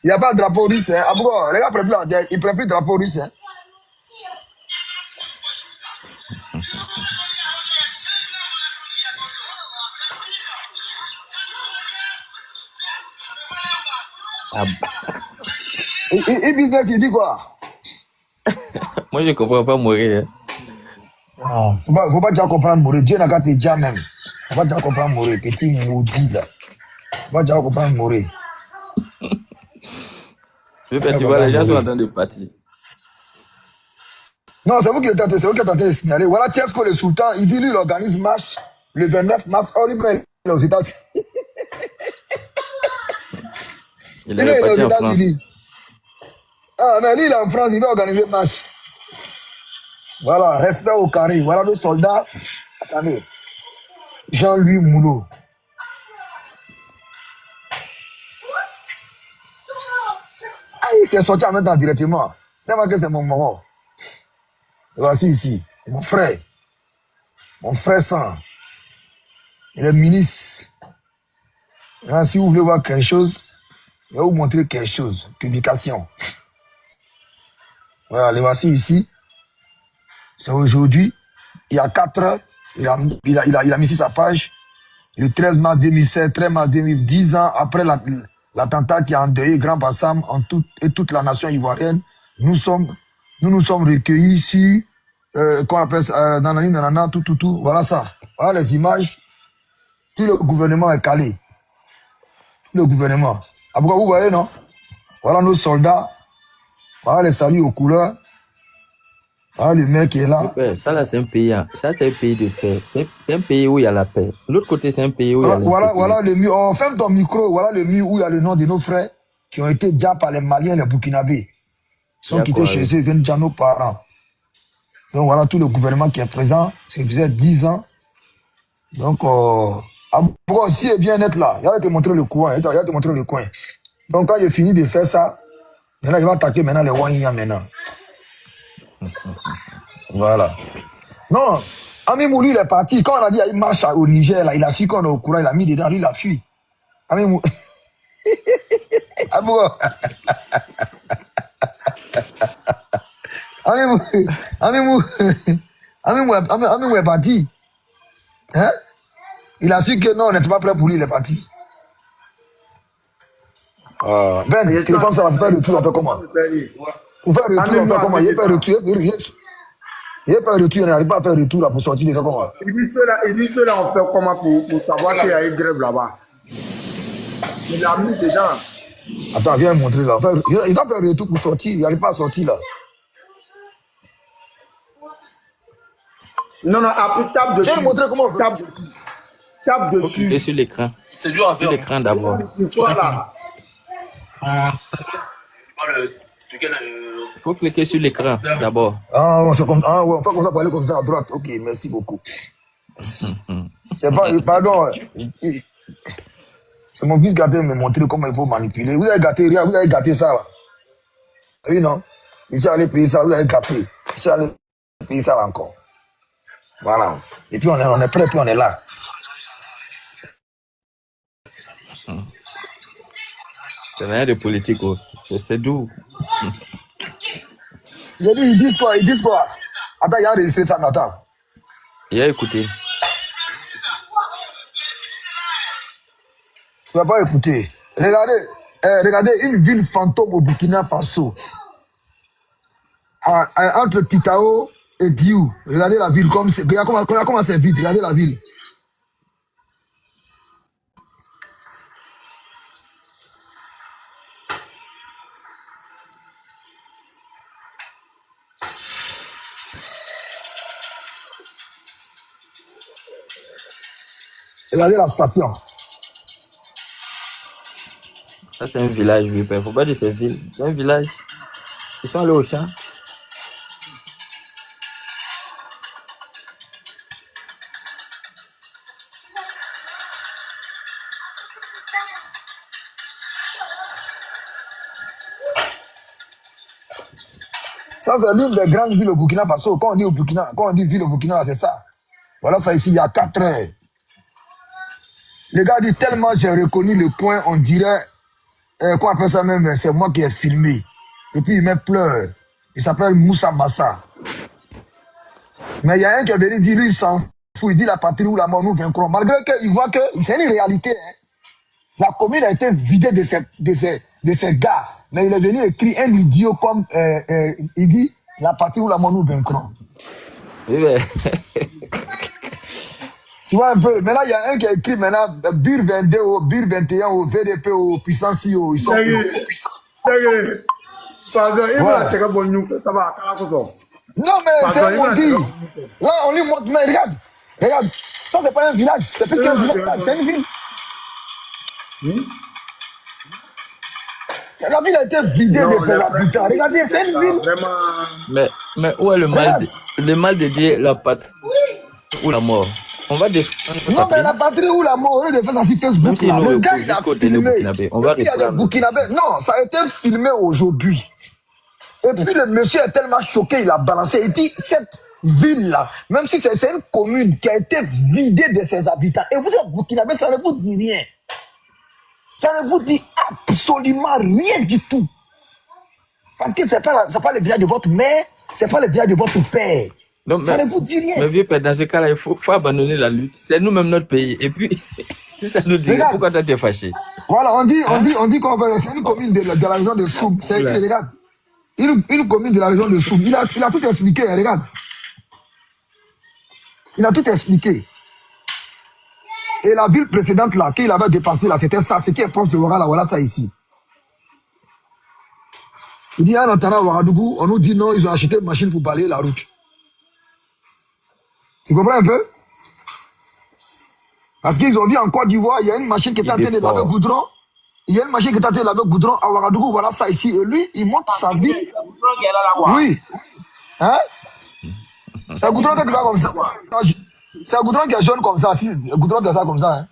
Il n'y a pas de drapeau russe. Hein. Ah, pourquoi? Regarde, il ne prend plus de drapeau russe. Hein. Ah. Et business, il dit quoi? Moi, je ne comprends pas mourir. Non, faut pas déjà comprendre mourir. Dieu n'a qu'à te dire même. Faut pas déjà comprendre mourir. Petit maudit là. Faut pas déjà comprendre mourir. Le festival, les gens sont en train de partir. Non, c'est vous qui êtes en train de signaler. Voilà, Tiesco, le sultan, il dit lui, il organise marche le 29 mars. Oh, il est aux États-Unis. Il est aux États-Unis. Ah, mais lui, il est en France, il va organiser marche. Voilà, respect au carré. Voilà le soldat. Attendez. Jean-Louis Moulot. Ah, il s'est sorti en même temps directement. Tellement que c'est mon mort. Voici ici. Mon frère. Mon frère sang. Il est ministre. Maintenant, si vous voulez voir quelque chose, je vais vous montrer quelque chose. Publication. Voilà, les voici ici. C'est aujourd'hui. Il y a 4 heures. Il a mis sur sa page. Le 13 mars 2016, 13 mars 2010 ans après l'attentat qui a endeuillé Grand Bassam et toute la nation ivoirienne. Nous nous sommes recueillis sur, qu'on appelle ça, nanana, tout. Voilà ça. Voilà les images. Tout le gouvernement est calé. Tout le gouvernement. Ah, pourquoi vous voyez, non? Voilà nos soldats. Voilà les saluts aux couleurs. Voilà le mec qui est là. Ça là, c'est un pays. Ça, c'est un pays de paix. C'est un pays où il y a la paix. L'autre côté, c'est un pays où il y a la paix. Voilà le mur. Oh, ferme ton micro. Voilà le mur où il y a le nom de nos frères qui ont été déjà par les Maliens et les Burkinabés. Ils sont quittés chez eux, ils viennent déjà nos parents. Donc voilà tout le gouvernement qui est présent. C'est faisait 10 ans. Donc, pourquoi si il vient être là, il va te montrer le coin. Il va te montrer le coin. Donc quand il fini de faire ça, maintenant il va attaquer maintenant les Wanyia maintenant. Voilà. Non, Amimou, lui, il est parti. Quand on a dit qu'il marche au Niger, là, il a su qu'on est au courant, il a mis dedans, lui, il a fui. Amimou. Amimou est parti. Hein? Il a su que non, on n'était pas prêt pour lui, il est parti. Ben, le téléphone, ça va faire le tour, on fait comment? Pour faire retour, on fait comment? Il fait retour, il fait retour, on n'arrive pas à faire retour là pour sortir, il fait comment? Il dit que là, on fait comment pour savoir qu'il y a une grève là-bas. Il l'a mis dedans. Attends, viens me montrer là. Il doit faire retour pour sortir, il n'arrive pas à sortir là. Non, tape dessus. Viens me montrer comment. Tape dessus. Cliquez sur l'écran. C'est dur à faire. Sur l'écran d'abord. Voilà. Il faut cliquer sur l'écran d'abord. Ah, on fait comme ça pour aller comme ça à droite. Ok, merci beaucoup. C'est pas, pardon, c'est mon fils gâté me montrer comment il faut manipuler. Vous avez gâté rien, vous avez gâté ça là. Oui, non? Ici, allez payer ça, vous avez gâté. Ici, allez payer ça là encore. Voilà. Et puis on est prêt, puis on est là. C'est rien de politique, oh. C'est doux. J'ai dit, ils disent quoi? Ils disent quoi? Attends, il y a enregistré ça, Nathan. Il a écouté. Tu vas pas écouter. Regardez une ville fantôme au Burkina Faso. Entre Titao et Diou. Regardez la ville, regarde comment c'est vide. Regardez la ville. Regardez la station. Ça, c'est un village, oui. Faut pas dire c'est ville. C'est un village. Ils sont allés au champ. Ça, c'est l'une des grandes villes au Burkina Faso. Quand on dit ville au Burkina, c'est ça. Voilà ça ici, il y a 4 heures. Le gars dit tellement j'ai reconnu le coin, on dirait, quoi appelle ça même, c'est moi qui ai filmé. Et puis il me pleure. Il s'appelle Moussa Massa. Mais il y a un qui est venu dire, lui, il s'en fout. Il dit la patrie ou la mort, nous vaincrons. Malgré qu'il voit que c'est une réalité. Hein. La commune a été vidée de ces gars. Mais il est venu écrire un idiot comme, il dit, la patrie ou la mort, nous vaincrons. Oui, mais... Tu vois un peu, maintenant il y a un qui a écrit maintenant BIR 22, BIR 21, au VDP, au puissance, ils sont... Pardon, il Voilà. Non mais c'est un maudit. Là on lui montre, mais regarde, ça c'est pas un village, c'est plus qu'un village, c'est une ville. La ville a été vidée de ses habitants, regardez, c'est une ville. Mais où est le mal de dire la patrie ou la mort? On va défendre la Non patrie. mais la patrie ou la mort, on va défendre ça sur Facebook. Même si Là. nous Le gars repoussent il a jusqu'au filmé. Burkinabé, on va Et puis il y a des reprendre. Burkinabés. Non, ça a été filmé aujourd'hui. Et puis le monsieur est tellement choqué, il a balancé. Il dit, cette ville-là, même si c'est une commune qui a été vidée de ses habitants, et vous êtes Burkinabé, ça ne vous dit rien. Ça ne vous dit absolument rien du tout. Parce que c'est pas le village de votre mère, c'est pas le village de votre père. Donc, ça ne vous dit rien. Mais vieux père, dans ce cas-là, il faut abandonner la lutte. C'est nous-mêmes notre pays. Et puis, si ça nous dit, Regarde. pourquoi toi t'es fâché? Voilà, on dit qu'on va, c'est une commune de la région de Soum. C'est écrit, regarde. Une commune de la région de Soum. Il a tout expliqué, regarde. Il a tout expliqué. Et la ville précédente là, qu'il avait dépassé là, c'était ça, ce qui est proche de Ouaga là, voilà ça ici. Il dit, en entendant Ouagadougou, on nous dit non, ils ont acheté une machine pour balayer la route. Tu comprends un peu? Parce qu'ils ont vu en Côte d'Ivoire, il y a une machine qui est en train de laver goudron. Il y a une machine qui est en train de laver goudron à Ouagadougou, voilà ça ici. Et lui, il montre sa ville. Oui. Hein? C'est un goudron que tu vois comme ça. C'est un goudron qui est jaune comme ça. Si, un goudron qui est ça comme ça. Hein?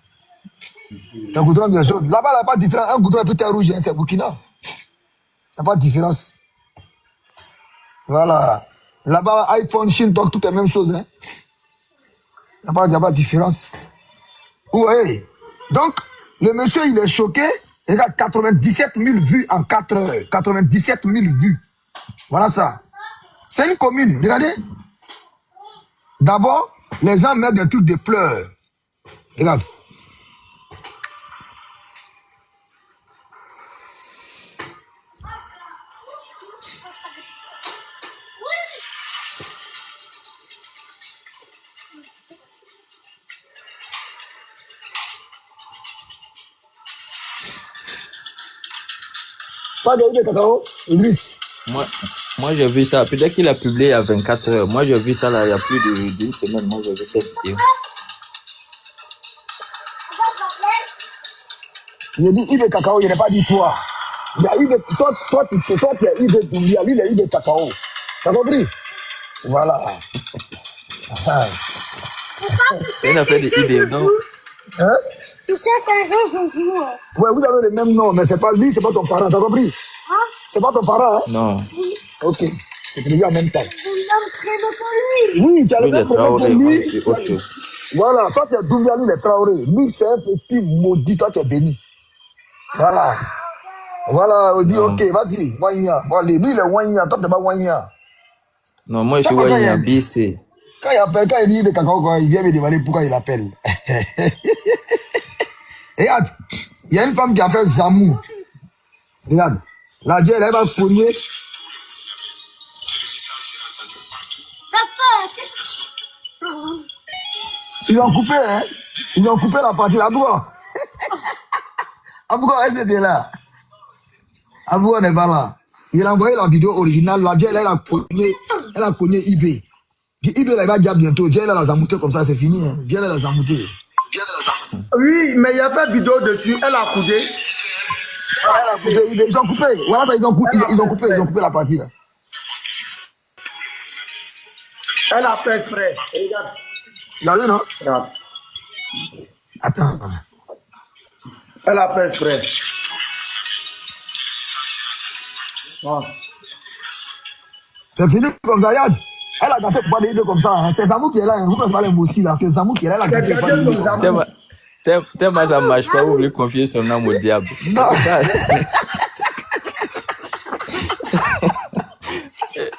C'est un goudron qui est jaune. Là-bas, il n'y a pas de différence. Un goudron est peut-être rouge, hein, c'est Burkina. Il n'y a pas de différence. Voilà. Là-bas, iPhone, Chine, tout est la même chose. Hein? Il n'y a pas de différence. Oui. Donc, le monsieur, il est choqué. Il a 97 000 vues en 4 heures. 97 000 vues. Voilà ça. C'est une commune. Regardez. D'abord, les gens mettent des trucs de pleurs. Regarde. Pas de cacao, Idriss. Moi j'ai vu ça. Peut-être qu'il a publié à 24 heures. Moi j'ai vu ça là il y a plus d'une semaine. Moi j'ai vu cette vidéo. Il a dit il est cacao, il n'a pas dit toi. Il a eu de, toi tu as eu de Doumbia, lui il a eu de cacao. T'as compris? Voilà. C'est une affaire de IB, non? Hein? Tu sais qu'un jour, je joue. Ouais, vous avez le même nom, mais c'est pas lui, c'est pas ton parent, t'as compris? C'est pas ton parent, hein? Non. Oui. Ok. C'est les gars en même temps. Je l'aime très bien pour lui. Oui, tu as le Lui, les même problème que Traoré, lui. c'est autre chose. Voilà, toi tu es Doumbia, lui, les Traoré. Lui, c'est un petit maudit, toi tu es béni. Voilà. Voilà, on dit, Non. ok, vas-y, Wanya. Bon, allez, lui, il est Wanya, toi, t'es pas Wanya. Non, moi, je suis Chaque fois, quand Wanya BC. quand il appelle, quand il dit de cacao, il vient me demander pourquoi il appelle. Regarde, il y a une femme qui a fait Zamou. Regarde, la Dieu, elle va cogner. Papa, c'est... Ils ont coupé, hein. Ils ont coupé la partie là. Pourquoi? Pourquoi est-ce que t'es là? Pourquoi on n'est pas là? Il a envoyé la vidéo originale. La Dieu, elle a cogné IB. Puis IB, là, il va dire bientôt. Viens là, la zamouter comme ça, c'est fini. Hein. Viens là, la zamouter. Oui, mais il y a fait vidéo dessus, elle a coudé. Elle a coupé IB. Ils ont coupé. Voilà, ils ont coupé la partie là. Elle a fait exprès. Regarde. Regardez, non? Regarde. Attends. Elle a fait exprès. C'est fini comme ça, regarde. Elle a gâté pour pas IB comme ça. Hein. C'est Zamou qui est là. Hein. Vous connaissez pas les mots aussi là. C'est Zamou qui est là. Elle a gâté pour pas IB comme ça. Tellement ça marche pas, vous voulez confier son âme au diable. Non.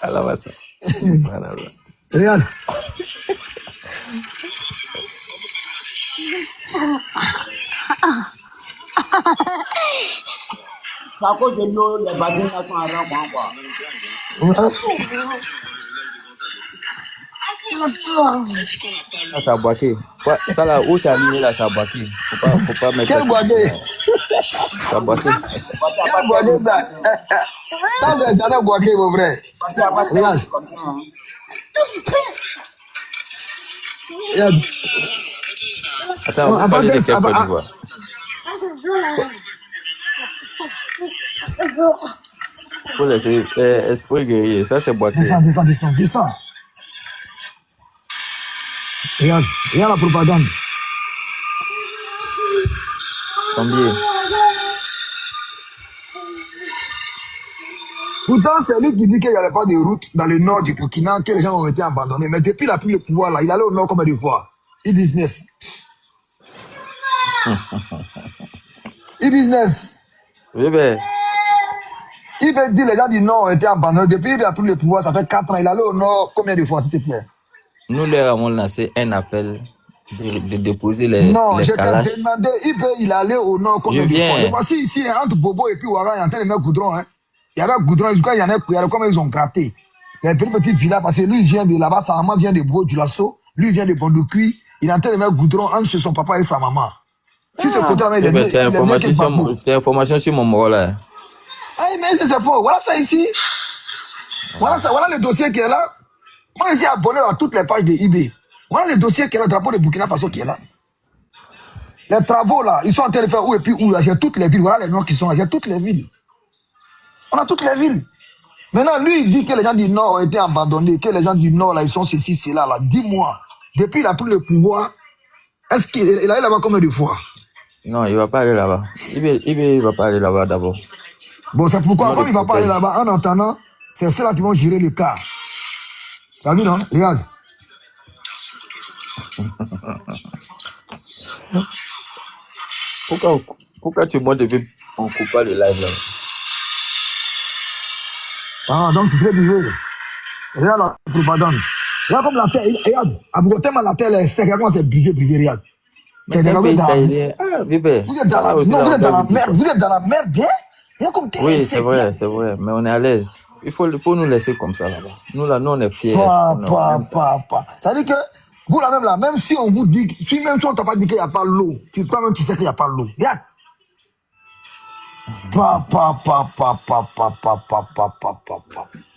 Alors, ça. Regarde. C'est à cause de l'eau, les bassins là sont à rang, quoi. Ah, ça a boité. Ça là, où c'est aligné là, ça a boité. Faut pas mettre. Quel boité? Ça a boité. Quel boité ça? Ça, c'est jamais boité, mon frère. Regarde. Regarde. Attends, vous parlez de quel Côte d'Ivoire? Faut laisser esprit guerrier, ça c'est boité. Descends. Regarde la propagande. Combien? Pourtant, c'est lui qui dit qu'il n'y avait pas de route dans le nord du Burkina, que les gens ont été abandonnés. Mais depuis qu'il a pris le pouvoir, là, il allait au nord combien de fois? E-business. E-business. Oui, ben. Il veut dire les gens du nord ont été abandonnés. Depuis qu'il a pris le pouvoir, ça fait 4 ans. Il allait au nord combien de fois, s'il te plaît? Nous leur avons lancé un appel de déposer les Non, je t'ai calages. demandé, il allait au nord combien de fois? Voici ici, entre Bobo et puis Ouara, il y a en train de mettre goudron. Hein. Il y avait goudron, il y en a comme ils ont gratté. Les petits villas, parce que lui, il vient de là-bas, sa maman vient de Beau du Lasso, lui vient de Bondoucui, il est en train de mettre goudron entre chez son papa et sa maman. Si ce côté-là, il est mieux que Bambou. C'est information sur mon mort là. Ah, mais c'est faux. Voilà ça ici. Voilà le dossier qui est là. Moi, je suis abonné à toutes les pages de eBay. Voilà le dossier qui est là, le drapeau de Burkina Faso qui est là. Les travaux là, ils sont en train de faire où et puis où là. J'ai toutes les villes. Voilà les noms qui sont là. J'ai toutes les villes. On a toutes les villes. Maintenant, lui, il dit que les gens du Nord ont été abandonnés, que les gens du Nord là, ils sont ceci, cela là. Dis-moi, depuis qu'il a pris le pouvoir, est-ce qu'il est allé là-bas combien de fois? Non, il va pas aller là-bas. Il va pas aller là-bas d'abord. Bon, c'est pourquoi, comme il va pas aller là-bas, en attendant, c'est ceux-là qui vont gérer le cas. Tu as vu, non? Regarde. Pourquoi tu montes depuis on coupe pas le live là? Ah, donc tu fais du jeu. Regarde la propagande. Regarde comme la terre, regarde. À Bogotema, la terre est sec. Regarde comment c'est brisé, regarde. Vous êtes dans la merde, vous êtes dans la merde, bien. Oui, c'est vrai, mais on est à l'aise. Il faut nous laisser comme ça là-bas. Nous là, nous on est fiers. Ça veut dire que vous là même là, même si on vous dit, même si on t'a pas dit qu'il n'y a pas l'eau, toi-même tu sais qu'il n'y a pas l'eau. Regarde.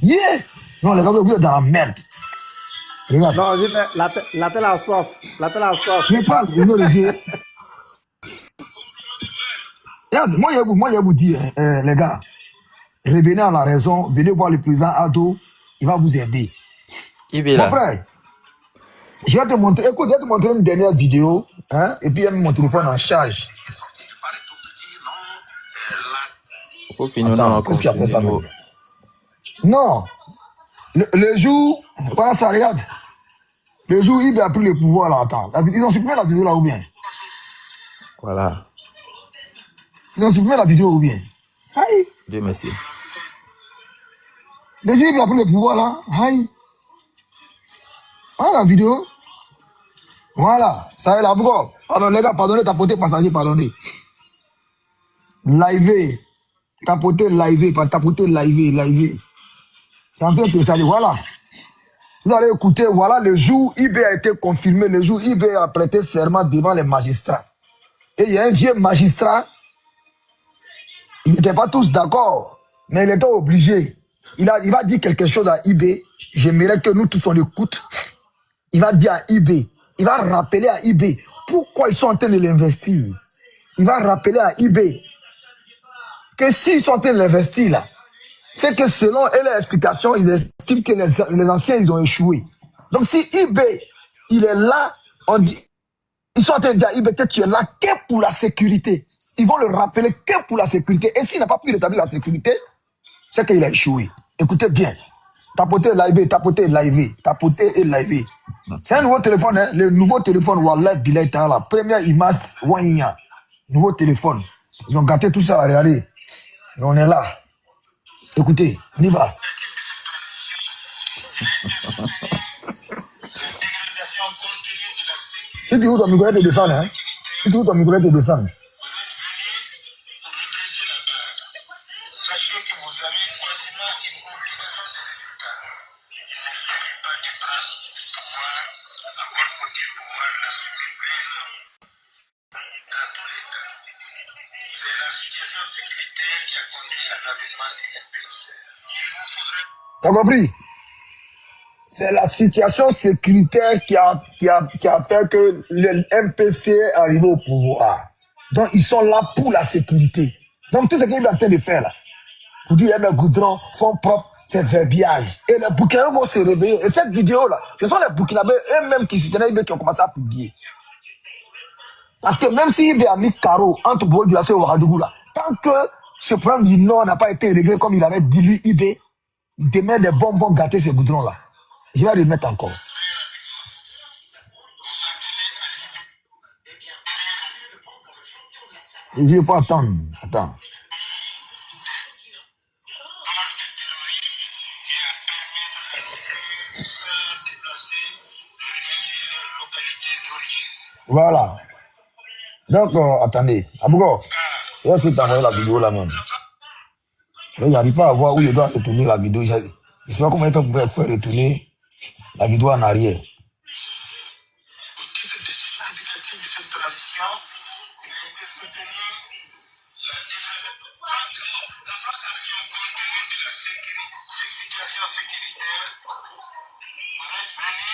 Yeah! Non, les gars, vous êtes dans la merde. Regarde. Non, la telle a soif. La telle a soif. Je parle, vous ne le regarde, moi, je vous dis, les gars, revenez à la raison, venez voir le président Ado, il va vous aider. Mon frère, Je vais te montrer, écoute, je vais te montrer une dernière vidéo, hein, et puis il y a mon téléphone en charge. Il faut finir, non, Attends, on qu'est-ce qu'il a fait continue. ça même? Non, le jour, voilà ça, regarde. Le jour où il a pris le pouvoir là, attends. Ils ont supprimé la vidéo là ou bien? Voilà. Ils ont supprimé la vidéo ou bien? Aïe. Dieu merci. Le jour où il a pris le pouvoir là, aïe. Ah, la vidéo. Voilà, ça est là, pourquoi? Alors les gars, pardonnez, tapoter passager, pardonnez. Live, tapoter live, pas tapoter live. Ça me fait télécharger, voilà. Vous allez écouter, voilà le jour où IB a été confirmé, le jour où IB a prêté serment devant les magistrats. Et il y a un vieux magistrat, ils n'étaient pas tous d'accord, mais il était obligé. Il va dire quelque chose à IB, j'aimerais que nous tous on écoute. Il va dire à IB, il va rappeler à IB pourquoi ils sont en train de l'investir. Il va rappeler à IB que s'ils sont en train de l'investir là, c'est que selon leur explication, ils estiment que les anciens, ils ont échoué. Donc si IB, il est là, on dit, ils sont en train de dire à IB que tu es là que pour la sécurité. Ils vont le rappeler que pour la sécurité. Et s'il n'a pas pu rétablir la sécurité, c'est qu'il a échoué. Écoutez bien. Tapoter live, tapoter live, tapoter et live. C'est un nouveau téléphone, hein? Le nouveau téléphone, Wallah Bilay la première image, Wanya. Nouveau téléphone. Ils ont gâté tout ça, regardez. Et on est là. Écoutez, on y va. Tu dis où ton micro te descend, hein? Tu dis où ton micro te descend? Sachez que vous avez quasiment une combinaison de résultats. Il ne suffit pas de prendre le pouvoir, encore faut-il pouvoir l'assumer pleinement. Dans tous les cas, c'est la situation sécuritaire qui a conduit à l'avènement du MPCR. Il vous faudrait... T'as compris? C'est la situation sécuritaire qui a fait que le MPC est arrivé au pouvoir. Donc, ils sont là pour la sécurité. Donc, tout ce qu'ils sont en train de faire là, pour dire, mes goudrons, fonds propres, c'est verbiage. Et les Burkinabés vont se réveiller. Et cette vidéo-là, ce sont les Burkinabés eux-mêmes qui soutenaient qui ont commencé à publier. Parce que même si il a mis carreau entre Bourg-du-Lac et Ouagadougou, là, tant que ce problème du Nord n'a pas été réglé comme il avait dit lui, IB, demain des bombes vont gâter ces goudrons-là. Je vais remettre encore. Il dit, il faut attendre. Attends. Voilà. Donc, attendez. Abougo, je vais essayer d'envoyer la vidéo là même. Je n'arrive pas à voir où je dois retourner la vidéo. Je ne sais pas comment il fait pour faire retourner la vidéo en arrière.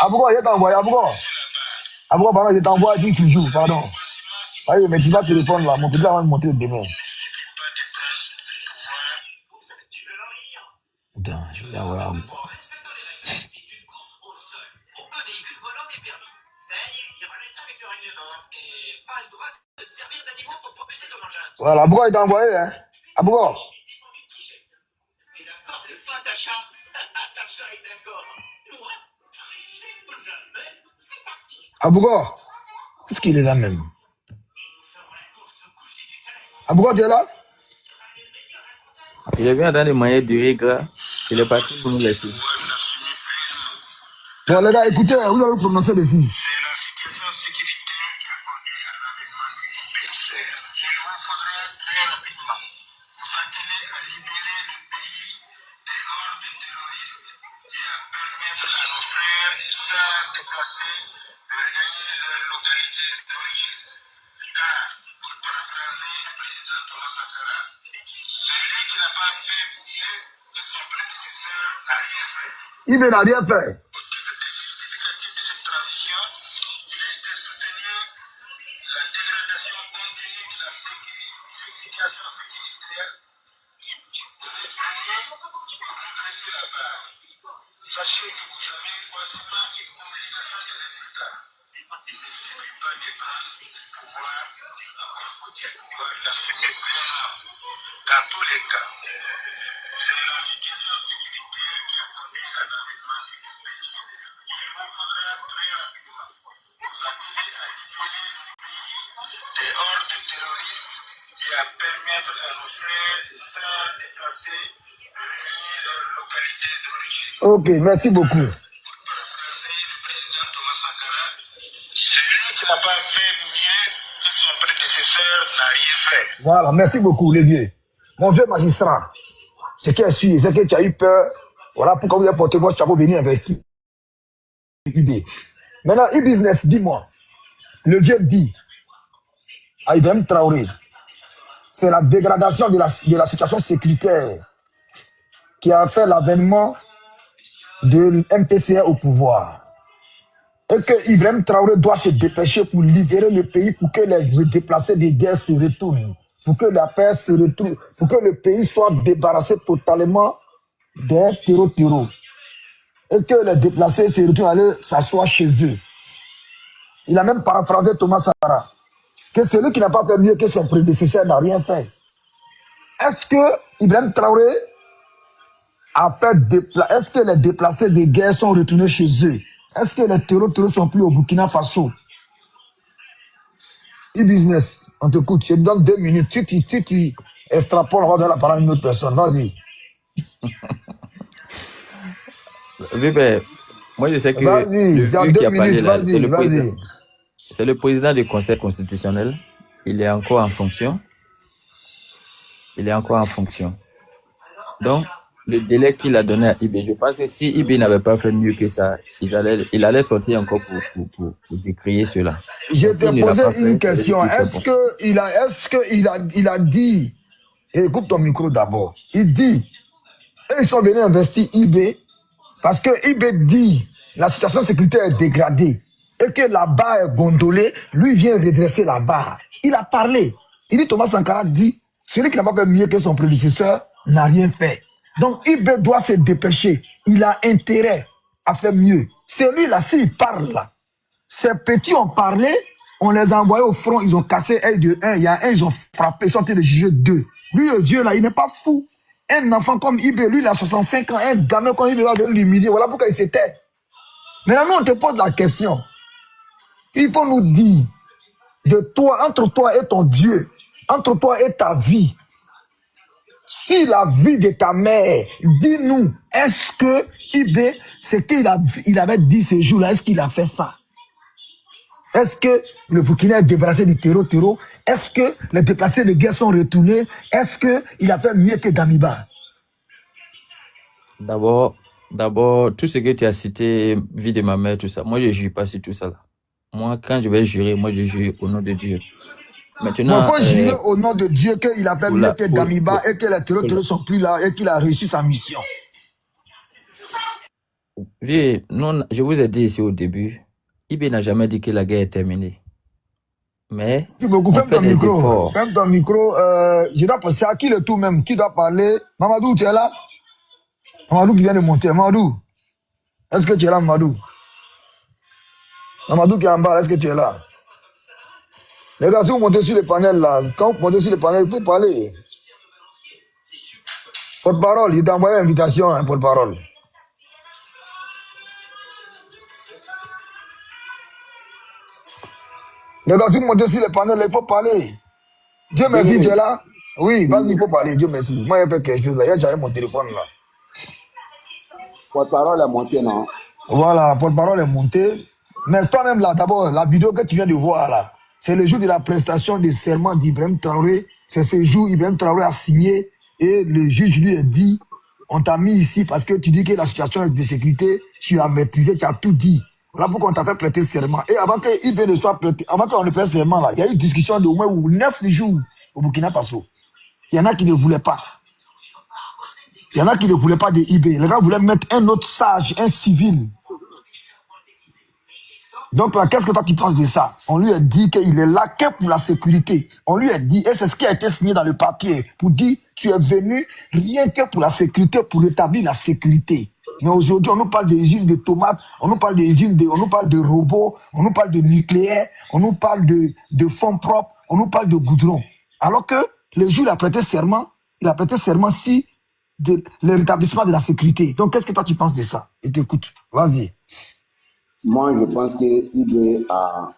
Abougo, je t'envoie, Abougo. Abougo, pardon, je t'envoie, dis toujours, pardon. Allez, mais tu vas téléphone là, mon petit va me montrer demain. Attends, je vais avoir Abougo. Voilà, Abougo, il t'a envoyé, hein. Abougo. Abougo, qu'est-ce qu'il est là même? Abougo, tu es là? Il est venu dans les moyens de règle. Il est parti pour nous laisser. Bon, les gars, écoutez, vous allez prononcer dessus. Il n'a rien fait. Sachez que vous savez forcément une mobilisation des résultats. Il ne suffit pas de prendre le pouvoir, encore faut-il pouvoir l'assumer pleinement. Dans tous les cas, c'est la situation sécuritaire qui a conduit à l'avènement du pays. Il vous faudra très rapidement vous atteler à libérer le pays des hordes terroristes et à permettre à nos frères et sœurs déplacés de revenir à leur localité d'origine. Ok, merci beaucoup. Celui qui n'a pas fait mieux que son prédécesseur n'a rien fait. Voilà, merci beaucoup, les vieux. Mon vieux magistrat, ce qui est sûr, c'est que tu as eu peur. Voilà pourquoi vous avez porté votre chapeau venir investir. IB. Maintenant, e-business, dis-moi. Le vieux dit à Ibrahim Traoré, c'est la dégradation de la situation sécuritaire qui a fait l'avènement de MPCA au pouvoir. Et que Ibrahim Traoré doit se dépêcher pour libérer le pays, pour que les déplacés de guerre se retournent, pour que la paix se retrouve, pour que le pays soit débarrassé totalement des terreaux. Et que les déplacés se retournent aller s'asseoir chez eux. Il a même paraphrasé Thomas Sankara, que celui qui n'a pas fait mieux que son prédécesseur n'a rien fait. Est-ce que Ibrahim Traoré a fait est-ce que les déplacés de guerre sont retournés chez eux? Est-ce que les terreaux sont plus au Burkina Faso? E-business, on t'écoute, je te donne 2 minutes. Tu extrapoles, on va donner la parole à une autre personne. Vas-y. Oui, ben, moi je sais que Vas-y, le dans vieux 2 qui a parlé minutes, là, vas-y. c'est le président du Conseil constitutionnel. Il est encore en fonction. Donc, le délai qu'il a donné à IB, je pense que si IB n'avait pas fait mieux que ça, il allait sortir encore pour décrier cela. Je t'ai posé une question. Est-ce qu'il a dit, écoute ton micro d'abord, il dit, ils sont venus investir IB parce que IB dit la situation sécuritaire est dégradée et que la barre est gondolée, lui vient redresser la barre. Il a parlé. Il dit, Thomas Sankara dit, celui qui n'a pas fait mieux que son prédécesseur n'a rien fait. Donc IB doit se dépêcher. Il a intérêt à faire mieux. Celui-là, s'il parle, ces petits ont parlé, on les a envoyés au front, ils ont cassé un de un, il y a un, ils ont frappé, ils sont en train de juger 2. Lui, le vieux là, il n'est pas fou. Un enfant comme IB, lui, il a 65 ans, un gamin comme IB va venir l'humilier. Voilà pourquoi il s'était. Maintenant, nous, on te pose la question. Il faut nous dire, de toi, entre toi et ton Dieu, entre toi et ta vie, si la vie de ta mère, dis-nous, est-ce que IB, ce qu'il avait dit ces jours-là, est-ce qu'il a fait ça? Est-ce que le Burkina est débarrassé du terreau? Est-ce que les déplacés de guerre sont retournés? Est-ce qu'il a fait mieux que Damiba? D'abord, tout ce que tu as cité, vie de ma mère, tout ça, moi je ne jure pas sur tout ça là. Moi, quand je vais jurer, moi je jure au nom de Dieu. Maintenant, il faut jurer au nom de Dieu qu'il a fait mieux que Damiba et que les terreaux ne sont plus là et qu'il a réussi sa mission. Oui, non, je vous ai dit ici au début, IB n'a jamais dit que la guerre est terminée. Mais ferme ton micro. Je dois passer à qui le tout même? Qui doit parler? Mamadou, tu es là? Mamadou qui vient de monter. Mamadou, est-ce que tu es là, Mamadou? Mamadou qui est en bas, est-ce que tu es là? Les gars, si vous montez sur le panel là, quand vous montez sur le panel, il faut parler. Porte-parole, il t'a envoyé une invitation, hein, porte-parole. Les gars, si vous montez sur le panel, il faut parler. Dieu merci, tu es là? Oui, vas-y, il faut parler, Dieu merci. Moi, il y a fait quelque chose là, j'avais mon téléphone là. Porte-parole est montée, non? Voilà, porte-parole est montée. Mais toi-même là, d'abord, la vidéo que tu viens de voir là, c'est le jour de la prestation de serment d'Ibrahim Traoré. C'est ce jour Ibrahim Traoré a signé et le juge lui a dit, on t'a mis ici parce que tu dis que la situation de sécurité, tu as maîtrisé, tu as tout dit. Voilà pourquoi on t'a fait prêter serment. Et avant que IB ne soit prêté, avant qu'on ne prête serment là, il y a eu une discussion de au moins 9 jours au Burkina Faso. Il y en a qui ne voulaient pas. Il y en a qui ne voulaient pas de IB. Les gars voulaient mettre un autre sage, un civil. Donc là, qu'est-ce que toi tu penses de ça? On lui a dit qu'il est là que pour la sécurité. On lui a dit, et c'est ce qui a été signé dans le papier, pour dire, tu es venu rien que pour la sécurité, pour rétablir la sécurité. Mais aujourd'hui, on nous parle des usines de tomates, on nous parle on nous parle de robots, on nous parle de nucléaire, on nous parle de fonds propres, on nous parle de goudron. Alors que le jour, il a prêté serment si le rétablissement de la sécurité. Donc, qu'est-ce que toi, tu penses de ça? Et t'écoute. Vas-y. Moi, je pense qu'il a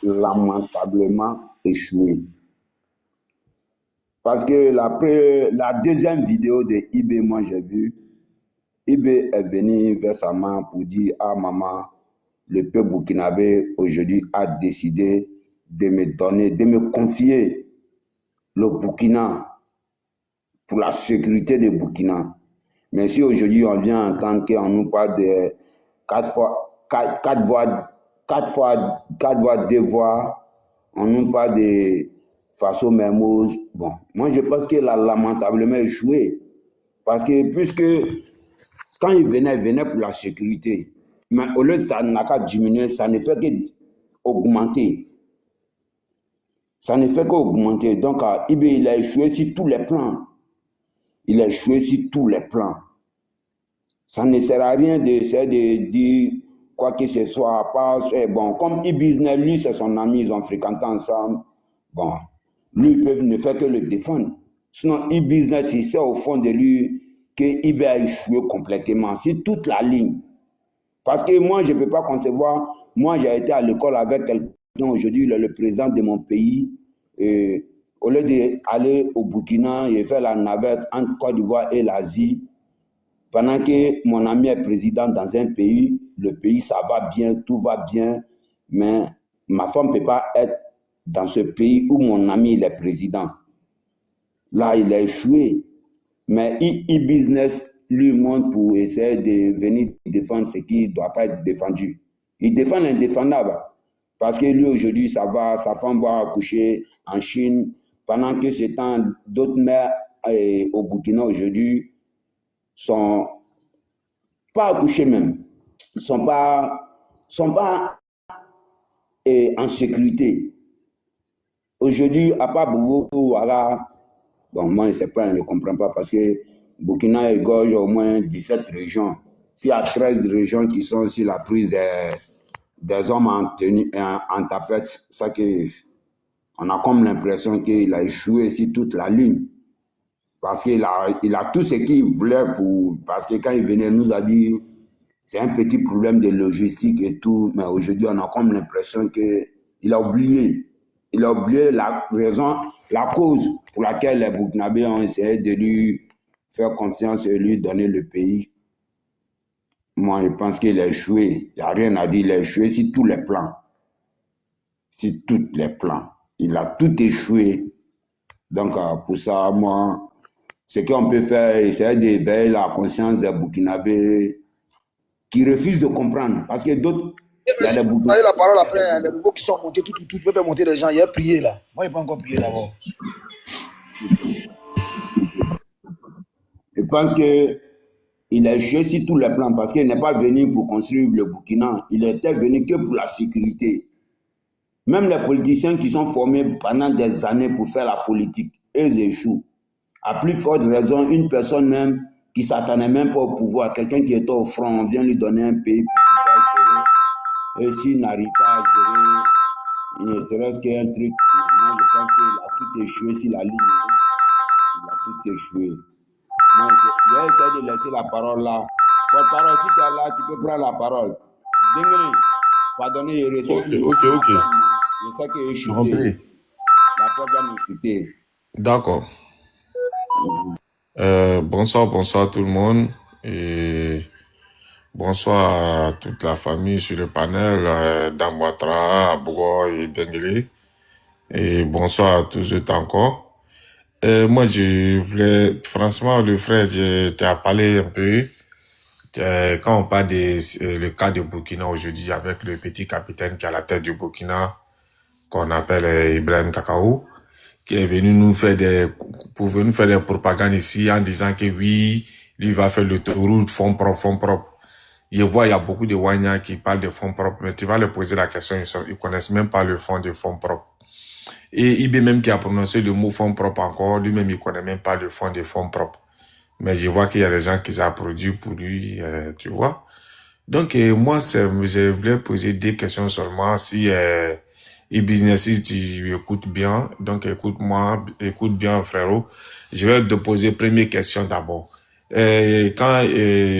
lamentablement échoué. Parce que la deuxième vidéo de IB, moi, j'ai vu, IB est venu vers sa main pour dire « Ah, maman, le peuple burkinabé aujourd'hui a décidé de me donner, de me confier le Burkina pour la sécurité du Burkina. » Mais si aujourd'hui on vient entendre qu'on nous parle de 4 voix, 2 voix, on nous parle de Faso Mermoz. Bon, moi je pense qu'il a lamentablement échoué. Parce que puisque quand il venait pour la sécurité. Mais au lieu de ça n'a qu'à diminuer, ça ne fait qu'augmenter. Ça ne fait qu'augmenter. Donc, il a échoué sur tous les plans. Il a échoué sur tous les plans. Ça ne sert à rien d'essayer de dire quoi que ce soit. Bon, comme e-business, lui, c'est son ami, ils ont fréquenté ensemble. Bon, lui, il ne fait que le défendre. Sinon, e-business, il sait au fond de lui qu'il a échoué complètement sur toute la ligne. Parce que moi, je ne peux pas concevoir. Moi, j'ai été à l'école avec quelqu'un aujourd'hui, il est le président de mon pays. Et au lieu d'aller au Burkina et faire la navette entre Côte d'Ivoire et l'Asie, pendant que mon ami est président dans un pays, le pays, ça va bien, tout va bien, mais ma femme ne peut pas être dans ce pays où mon ami il est président. Là, il a échoué. Mais e-business lui montre pour essayer de venir défendre ce qui ne doit pas être défendu. Il défend l'indéfendable. Parce que lui, aujourd'hui, sa femme va accoucher en Chine, pendant que ce temps, d'autres mères au Burkina aujourd'hui sont pas accouchées même, sont pas en sécurité. Aujourd'hui, à part Boubou, voilà, bon, moi, je ne comprends pas parce que Burkina égorge au moins 17 régions. S'il y a 13 régions qui sont sur la prise des hommes en tapette, ça que on a comme l'impression qu'il a échoué sur toute la ligne. Parce qu'il a tout ce qu'il voulait parce que quand il venait, il nous a dit c'est un petit problème de logistique et tout, mais aujourd'hui, on a comme l'impression qu'il a oublié. Il a oublié la raison, la cause pour laquelle les Burkinabés ont essayé de lui faire confiance et lui donner le pays. Moi, je pense qu'il a échoué. Il n'y a rien à dire. Il a échoué sur tous les plans. Sur tous les plans. Il a tout échoué. Donc, pour ça, moi, ce qu'on peut faire, essayer d'éveiller la conscience des Burkinabés qui refusent de comprendre. Parce que d'autres, il y a des Burkinabés. La parole après, les robots qui sont montés, tout, peuvent faire monter des gens. Il y a prié là. Moi, je n'ai pas encore prié d'abord. Je pense qu'il a échoué sur tous les plans parce qu'il n'est pas venu pour construire le Burkina. Il était venu que pour la sécurité. Même les politiciens qui sont formés pendant des années pour faire la politique, ils échouent. À plus forte raison, une personne même qui ne s'attendait même pas au pouvoir, quelqu'un qui était au front, on vient lui donner un pays pour pouvoir gérer. Et s'il n'arrive pas à gérer, il ne serait-ce qu'un truc. Moi, je pense qu'il a tout échoué sur la ligne. Il a tout échoué. Moi, je vais essayer de laisser la parole là. Porte-parole, si tu es là, tu peux prendre la parole. Dingri, pardonnez, il reste. Ok. Je sais qu'il est chuté. La porte va nous chuter. D'accord. Bonsoir tout le monde. Et bonsoir à toute la famille sur le panel, Damouatra, Abougo et Dengeli. Et bonsoir à tous eux encore. Moi, je voulais, franchement, le frère, tu as parlé un peu, quand on parle le cas de Burkina aujourd'hui, avec le petit capitaine qui est à la tête du Burkina, qu'on appelle Ibrahim Kakao, qui est venu pour venir faire des propagandes ici en disant que oui, lui va faire l'autoroute, fonds propres. Je vois, il y a beaucoup de Wanya qui parlent de fonds propres, mais tu vas leur poser la question, ils connaissent même pas le fond de fonds propres. Et IB même qui a prononcé le mot fonds propres encore, lui-même il connaît même pas le fond des fonds propres. Mais je vois qu'il y a des gens qui ont produit pour lui, tu vois. Donc, moi, je voulais poser des questions seulement. Si e-business, si tu écoutes bien, donc écoute-moi, écoute bien, frérot. Je vais te poser première question d'abord. Quand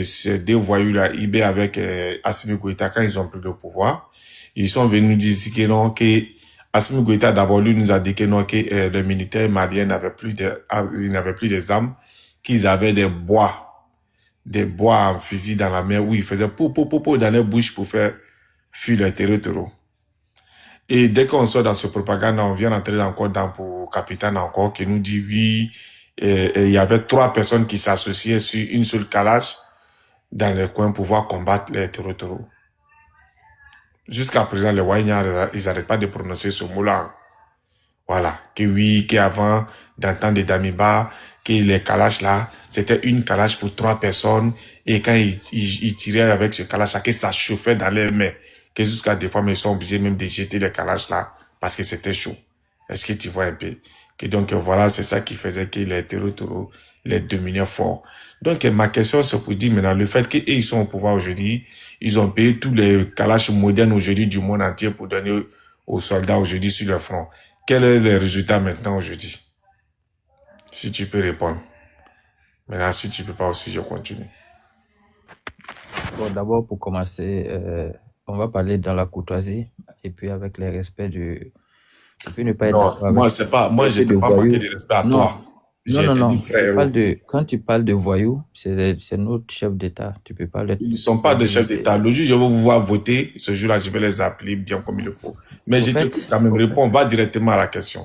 ces deux voyous-là, IB avec Assimi Goïta, quand ils ont pris le pouvoir, ils sont venus dire que non, que Assimi Goïta, d'abord, lui nous a dit que non, que les militaires maliens n'avaient plus des armes, qu'ils avaient des bois en fusil dans la mer où ils faisaient po dans les bouches pour faire fuir les terreaux. Et dès qu'on sort dans ce propagande, on vient entrer encore dans pour capitaine encore qui nous dit oui, il y avait 3 personnes qui s'associaient sur une seule calage dans les coins pour pouvoir combattre les terreaux. Jusqu'à présent, les Wayniars, ils n'arrêtent pas de prononcer ce mot-là. Voilà, que oui, qu'avant d'entendre des Damiba, que les calages là, c'était une calage pour 3 personnes, et quand ils tiraient avec ce calage là, que ça chauffait dans les mains, que jusqu'à des fois, mais ils sont obligés même de jeter les calages là, parce que c'était chaud. Est-ce que tu vois un peu? Que donc voilà, c'est ça qui faisait que les terreaux les dominaient fort. Donc ma question c'est pour dire maintenant, le fait qu'ils sont au pouvoir aujourd'hui, ils ont payé tous les calages modernes aujourd'hui du monde entier pour donner aux soldats aujourd'hui sur le front. Quel est le résultat maintenant aujourd'hui? Si tu peux répondre. Maintenant, si tu peux pas aussi, je continue. Bon, d'abord, pour commencer, on va parler dans la courtoisie et puis avec le respect du... Et puis ne pas être d'accord Non, moi, avec... c'est pas, moi, je de t'ai pas voyous. manqué de respect à Non, toi. J'ai été dit frérot. Quand tu parles de voyous, c'est notre chef d'État. Tu peux pas le... Ils ne sont pas des chefs d'État. Le jour, je vais vous voir voter. Ce jour-là, je vais les appeler bien comme il le faut. Mais je t'écoute quand même. Réponds, va directement à la question.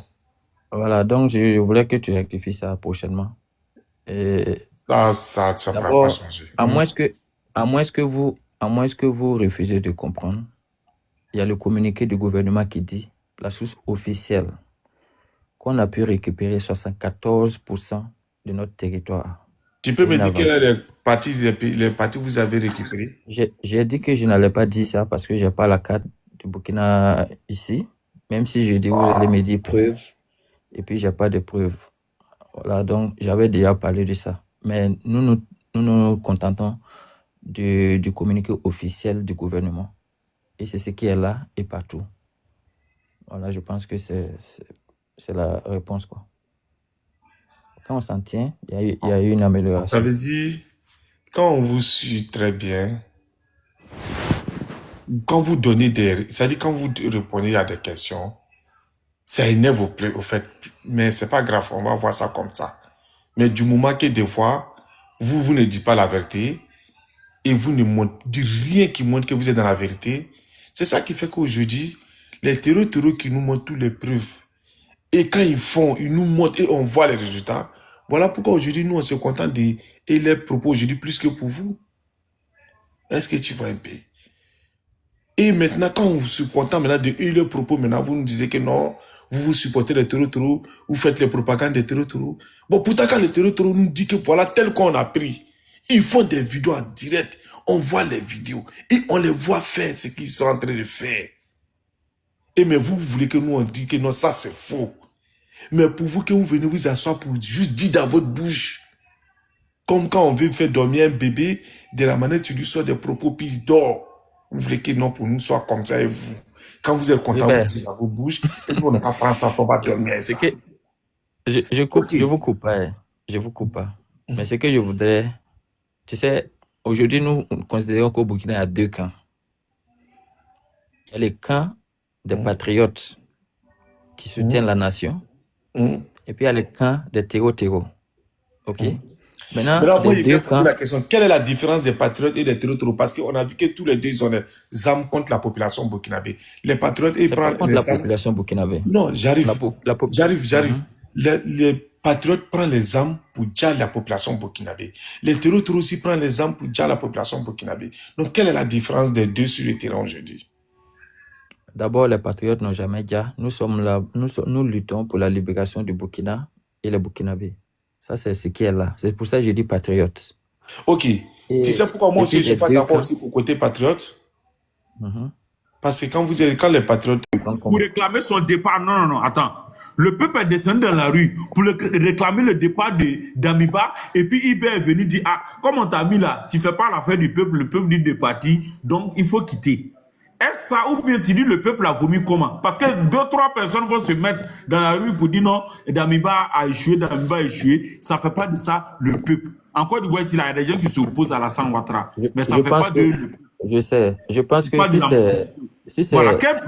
Voilà, donc je voulais que tu rectifies ça prochainement. Et ça ne pourra pas changer. À moins que vous refusez de comprendre, il y a le communiqué du gouvernement qui dit, la source officielle, qu'on a pu récupérer 74% de notre territoire. Tu peux me dire quels sont les parties que vous avez récupérées? J'ai dit que je n'allais pas dire ça parce que je n'ai pas la carte du Burkina ici. Même si je dis, vous allez me dire preuve, et puis je n'ai pas de preuve. Voilà, donc j'avais déjà parlé de ça. Mais nous nous contentons du communiqué officiel du gouvernement. Et c'est ce qui est là et partout. Voilà, je pense que c'est la réponse, quoi. Quand on s'en tient, il y a eu une amélioration. Ça veut dire, quand on vous suit très bien, quand vous donnez c'est-à-dire quand vous répondez à des questions, ça énerve au fait, mais c'est pas grave, on va voir ça comme ça. Mais du moment que des fois, vous ne dites pas la vérité, et vous ne dites rien qui montre que vous êtes dans la vérité, c'est ça qui fait qu'aujourd'hui, les terreaux qui nous montrent toutes les preuves, et quand ils nous montrent et on voit les résultats, voilà pourquoi aujourd'hui, nous, on se contente et les propos aujourd'hui plus que pour vous. Est-ce que tu vois un peu? Et maintenant, quand on se contente maintenant de les propos, maintenant, vous nous disiez que non, vous supportez les terreaux, vous faites les propagandes des terreaux. Bon, pourtant, quand les terreaux nous disent que voilà, tel qu'on a pris, ils font des vidéos en direct, on voit les vidéos, et on les voit faire ce qu'ils sont en train de faire. Et mais vous voulez que nous, on dise que non, ça c'est faux. Mais pour vous que vous venez vous asseoir pour juste dire dans votre bouche, comme quand on veut faire dormir un bébé, de la manière tu lui sors des propos, puis il dort. Vous voulez que non, pour nous, soit comme ça et vous. Quand vous êtes content, vous dites dans vos bouches, et nous, on n'a pas prendre ça, on va dormir ça. Je vous coupe pas. Je vous coupe pas. Mais ce que je voudrais... Tu sais, aujourd'hui, nous considérons qu'au Burkina, il y a 2 camps. Il y a le camp des patriotes qui soutiennent la nation. Et puis, il y a le camp des terreaux. OK? Maintenant, moi, je vais poser la question. Quelle est la différence des patriotes et des terreaux? Parce qu'on a vu que tous les deux, ils ont des armes contre la population burkinabé. Les patriotes, ils prennent contre la population burkinabé. Non, j'arrive. J'arrive. Les patriotes prennent les armes pour dire la population burkinabé. Les terreaux aussi prennent les armes pour dire la population burkinabé. Donc, quelle est la différence des deux sur le terrain aujourd'hui? D'abord, les patriotes n'ont jamais dit. Nous luttons pour la libération du Burkina et les Burkinabés. Ça, c'est ce qui est là. C'est pour ça que j'ai dit patriote. Ok. Tu sais pourquoi moi aussi, je ne suis pas d'accord aussi pour côté patriote? Parce que quand les patriotes... Pour réclamer son départ, non, attends. Le peuple est descendu dans la rue pour réclamer le départ d'Amiba. Et puis IB est venu dire, ah, comme on t'a mis là, tu fais pas l'affaire du peuple, le peuple dit de partir, donc il faut quitter. Est-ce ça ou bien tu dis le peuple a vomi comment? Parce que 2-3 personnes vont se mettre dans la rue pour dire non, Damiba a échoué, ça fait pas de ça le peuple. En Côte d'Ivoire, il y a des gens qui s'opposent à Alassane Ouattara. Mais ça fait pas de... Je sais. Je pense que si c'est... Voilà, quel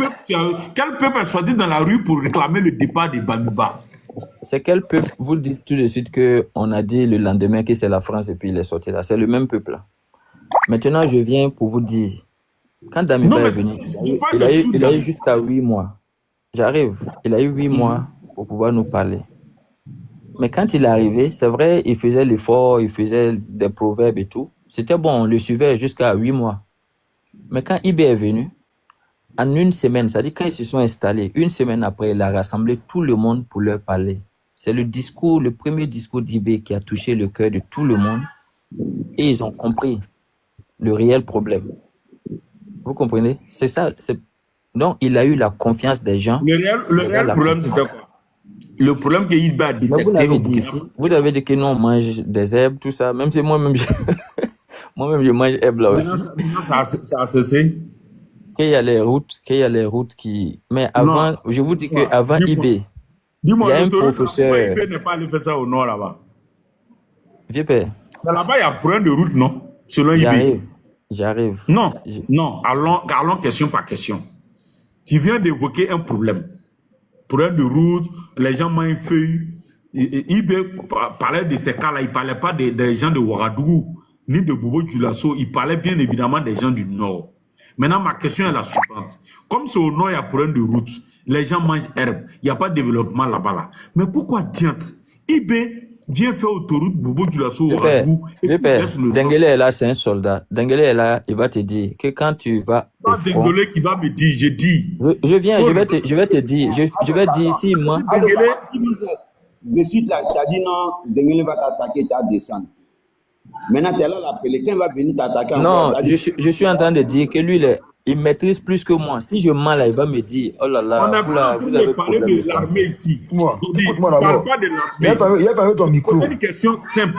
peuple est sorti dans la rue pour réclamer le départ de Damiba? C'est quel peuple? Vous dites tout de suite qu'on a dit le lendemain que c'est la France et puis il est sorti là. C'est le même peuple là. Maintenant, je viens pour vous dire, quand Damiba est venu, il a eu jusqu'à 8 mois. J'arrive. Il a eu 8 mois pour pouvoir nous parler. Mais quand il est arrivé, c'est vrai, il faisait l'effort, il faisait des proverbes et tout. C'était bon, on le suivait jusqu'à 8 mois. Mais quand IB est venu, en une semaine, c'est-à-dire quand ils se sont installés, une semaine après, il a rassemblé tout le monde pour leur parler. C'est le premier discours d'IB qui a touché le cœur de tout le monde. Et ils ont compris le réel problème. Vous comprenez? C'est ça. Donc, il a eu la confiance des gens. Le réel problème, c'était quoi? Le problème que IB a détecté au Burkina Faso. Vous avez dit que nous, on mange des herbes, tout ça. Même si moi-même, je mange herbes là aussi. Ça a cessé. Qu'il y a les routes qui... Mais avant, non. Je vous dis qu'avant IB, il y a un professeur... IB n'est pas allé faire ça au nord là-bas. Vieux père. Mais là-bas, il y a problème de route, non? Selon IB. J'arrive. Non, allons question par question. Tu viens d'évoquer un problème. Problème de route, les gens mangent feuilles. IB parlait de ces cas-là, il ne parlait pas des gens de Ouagadougou, ni de Bobo Dioulasso, il parlait bien évidemment des gens du nord. Maintenant, ma question est la suivante. Comme c'est au nord, il y a problème de route, les gens mangent herbe, il n'y a pas de développement là-bas. Là. Mais pourquoi tiens, IB vient faire autoroute Bobo Dioulasso au Ouagadougou et Dengele est là, c'est un soldat. Dengele est là, il va te dire que quand tu vas... Pas Dengele qui va me dire, je dis. Je vais te dire, je vais dire ici, moi... Dengele, de suite là, tu as dit non, Dengele va t'attaquer, tu vas descendre. Maintenant, tu es là, l'appeler, quand il va venir t'attaquer... Non, je suis en train de dire que lui, il maîtrise plus que moi. Si je mens là, il va me dire, oh là là, vous avez parlé de l'armée ici. Écoute-moi d'abord. Il a pas eu ton micro. C'est une question simple.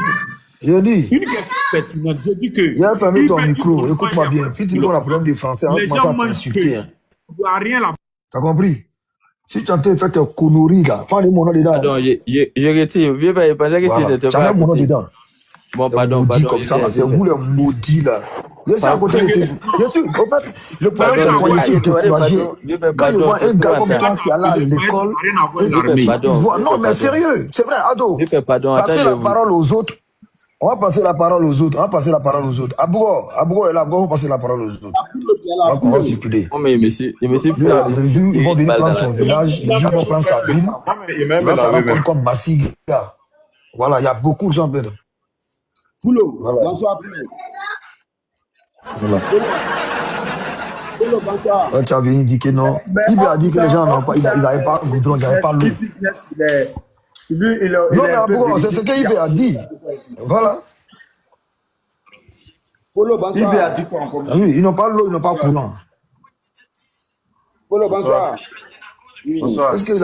Je dis. Une question pertinente. Je dis que... Il a pas eu ton micro. Écoute-moi bien. Puis tu dis qu'on a problème de français. Les gens mangent feu. Il n'y a rien là. T'as compris? Si tu as fait tes conneries là, prends mon nom dedans. Pardon, je retire. Je pensais que tu n'étais pas... Tu as mon nom dedans. Bon, pardon. Comme ça, c'est vous les maudits là. Je suis à côté de tes... Je suis... En fait, le problème c'est qu'on essaie de décourager. Quand je vois un gars comme toi qui est là à l'école... Non, mais sérieux, c'est vrai, Ado. Passer la parole aux autres. On va passer la parole aux autres. Abougo est là, on va passer la parole aux autres. On va circuler. Il me suit. Ils vont venir prendre son village, les gens vont prendre sa ville. Il va se rendre comme Massiga. Voilà, il y a beaucoup de gens dedans. Poulo, bonsoir Poulo. Poulo, bonsoir. Tu as venu dire que non. Il a dit que les gens n'avaient pas le goudron, ils n'avaient pas l'eau. Non, mais Abougo, c'est ce qu'il a dit. Voilà. Poulo, bonsoir. Il a dit quoi encore? Oui, ils n'ont pas l'eau, ils n'ont pas courant. Poulo, bonsoir. Bonsoir. Est-ce qu'il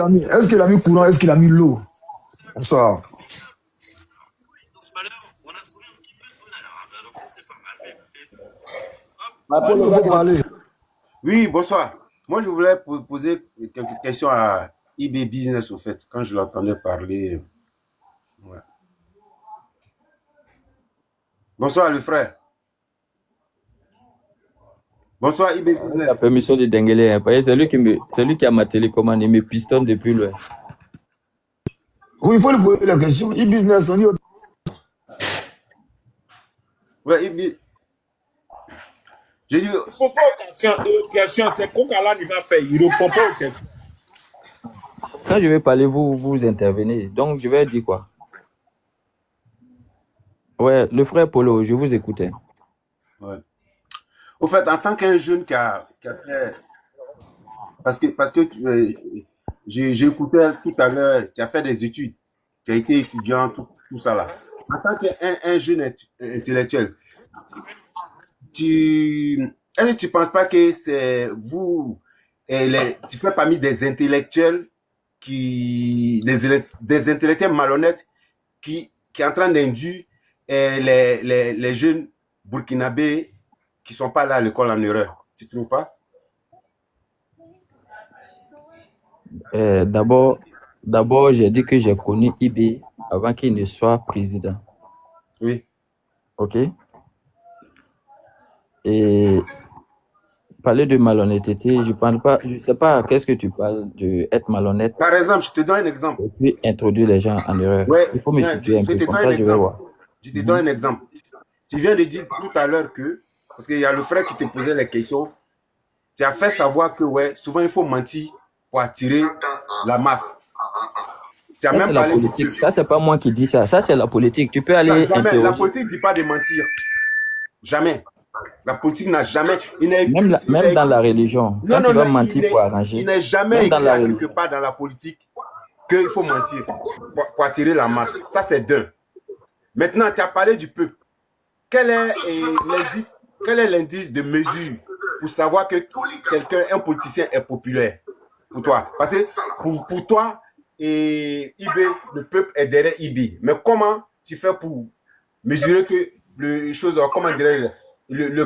a mis courant? Est-ce qu'il a mis l'eau? Bonsoir. Oui, bonsoir. Moi, je voulais poser quelques questions à IB Business, au fait, quand je l'entendais parler. Ouais. Bonsoir, le frère. Bonsoir, IB Business. La permission de Dengele, c'est lui qui a ma télécommande, il me pistonne depuis loin. Oui, il faut lui poser la question. IB Business, on dit... Ouais, IB... Il ne répond pas aux questions. C'est Kokala qui va faire. Il ne répond pas aux questions. Quand je vais parler, vous intervenez. Donc, je vais dire quoi? Ouais, le frère Polo, je vous écoutais. Ouais. Au fait, en tant qu'un jeune qui a fait... Parce que j'ai écouté tout à l'heure, qui a fait des études, qui a été étudiant, tout ça là. En tant qu'un jeune intellectuel, est-ce que tu ne penses pas que c'est vous, tu fais parmi des intellectuels des intellectuels malhonnêtes qui est en train d'induire les jeunes burkinabés qui ne sont pas là à l'école en erreur. Tu ne trouves pas? D'abord, j'ai dit que j'ai connu IB avant qu'il ne soit président. Oui. OK? Et parler de malhonnêteté, je sais pas, qu'est-ce que tu parles de être malhonnête? Par exemple, je te donne un exemple. Et puis introduire les gens en erreur. Ouais, Il faut me situer un peu, comme ça je vais voir. Je te donne un exemple. Tu viens de dire tout à l'heure que, parce qu'il y a le frère qui te posait les questions, tu as fait savoir que ouais, souvent il faut mentir pour attirer la masse. Tu as Ça, même c'est la parlé politique. Ça, c'est pas moi qui dis ça. Ça, c'est la politique. Tu peux Ça, aller jamais. La interroger. politique ne dit pas de mentir. Jamais. La politique n'a jamais. Même dans la religion, quand tu vas mentir pour arranger, Il n'est jamais même dans écrit la à quelque religion. part dans la politique qu'il faut mentir pour attirer la masse. Ça, c'est d'un. Maintenant, tu as parlé du peuple. Quel est l'indice de mesure pour savoir que un politicien est populaire pour toi? Parce que pour toi, IB, le peuple est derrière IB. Mais comment tu fais pour mesurer que le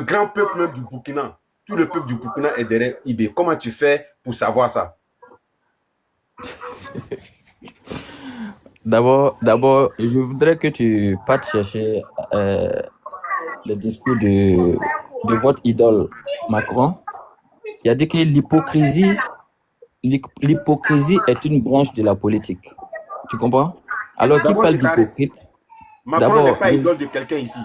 grand peuple même du Burkina, tout le peuple du Burkina est derrière IB? Comment tu fais pour savoir ça? D'abord, je voudrais que tu partes chercher le discours de votre idole Macron. Il a dit que l'hypocrisie est une branche de la politique. Tu comprends? Alors qui parle d'hypocrite? Macron n'est pas idole de quelqu'un ici.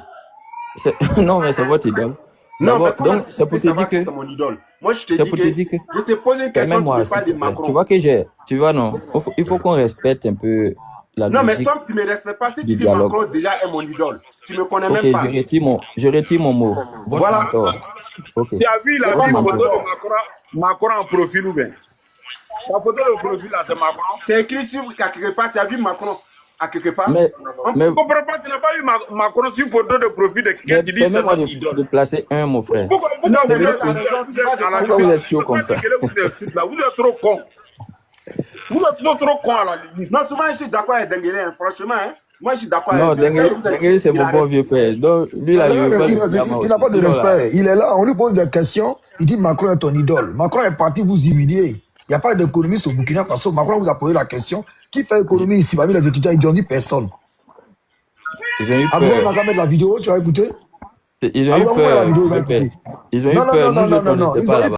Non, mais c'est votre idole. Non, mais donc c'est pour te dire que c'est mon idole. Moi, je te dis que je te pose une question, tu ne parles de Macron. Tu vois que non, il faut qu'on respecte un peu la logique. Non, mais toi, tu ne me respectes pas. Si tu dis Macron déjà est mon idole, tu ne me connais même pas. Je retire mon mot. Voilà. Okay. Tu as vu la photo de Macron en profil ou bien? Ta photo de profil là, c'est Macron. C'est écrit sur quelque part. Tu as vu Macron à quelque part? Mais on ne comprend pas, tu n'as pas vu Macron sur photo de profil de quelqu'un qui dit c'est notre idole. De placer un, mon frère. Pourquoi vous êtes chaud comme ça? Vous êtes trop con. Vous êtes trop con à la limite. Non, souvent je suis d'accord avec Denguele, hein. Franchement. Hein. Moi, je suis d'accord avec Denguele, c'est mon bon vieux père. Donc, lui, là, il n'a pas de respect. Il est là, on lui pose des questions. Il dit Macron est ton idole. Macron est parti vous humilier. Il n'y a pas d'économie sur Burkina Faso. Macron vous a posé la question. Qui fait économie ici parmi les étudiants? Ils ont dit personne. Ils ont eu peur. On va mettre la vidéo, tu vas écouter? Ils ont eu peur. La vidéo, il va écouter. Ils ont eu peur. Non.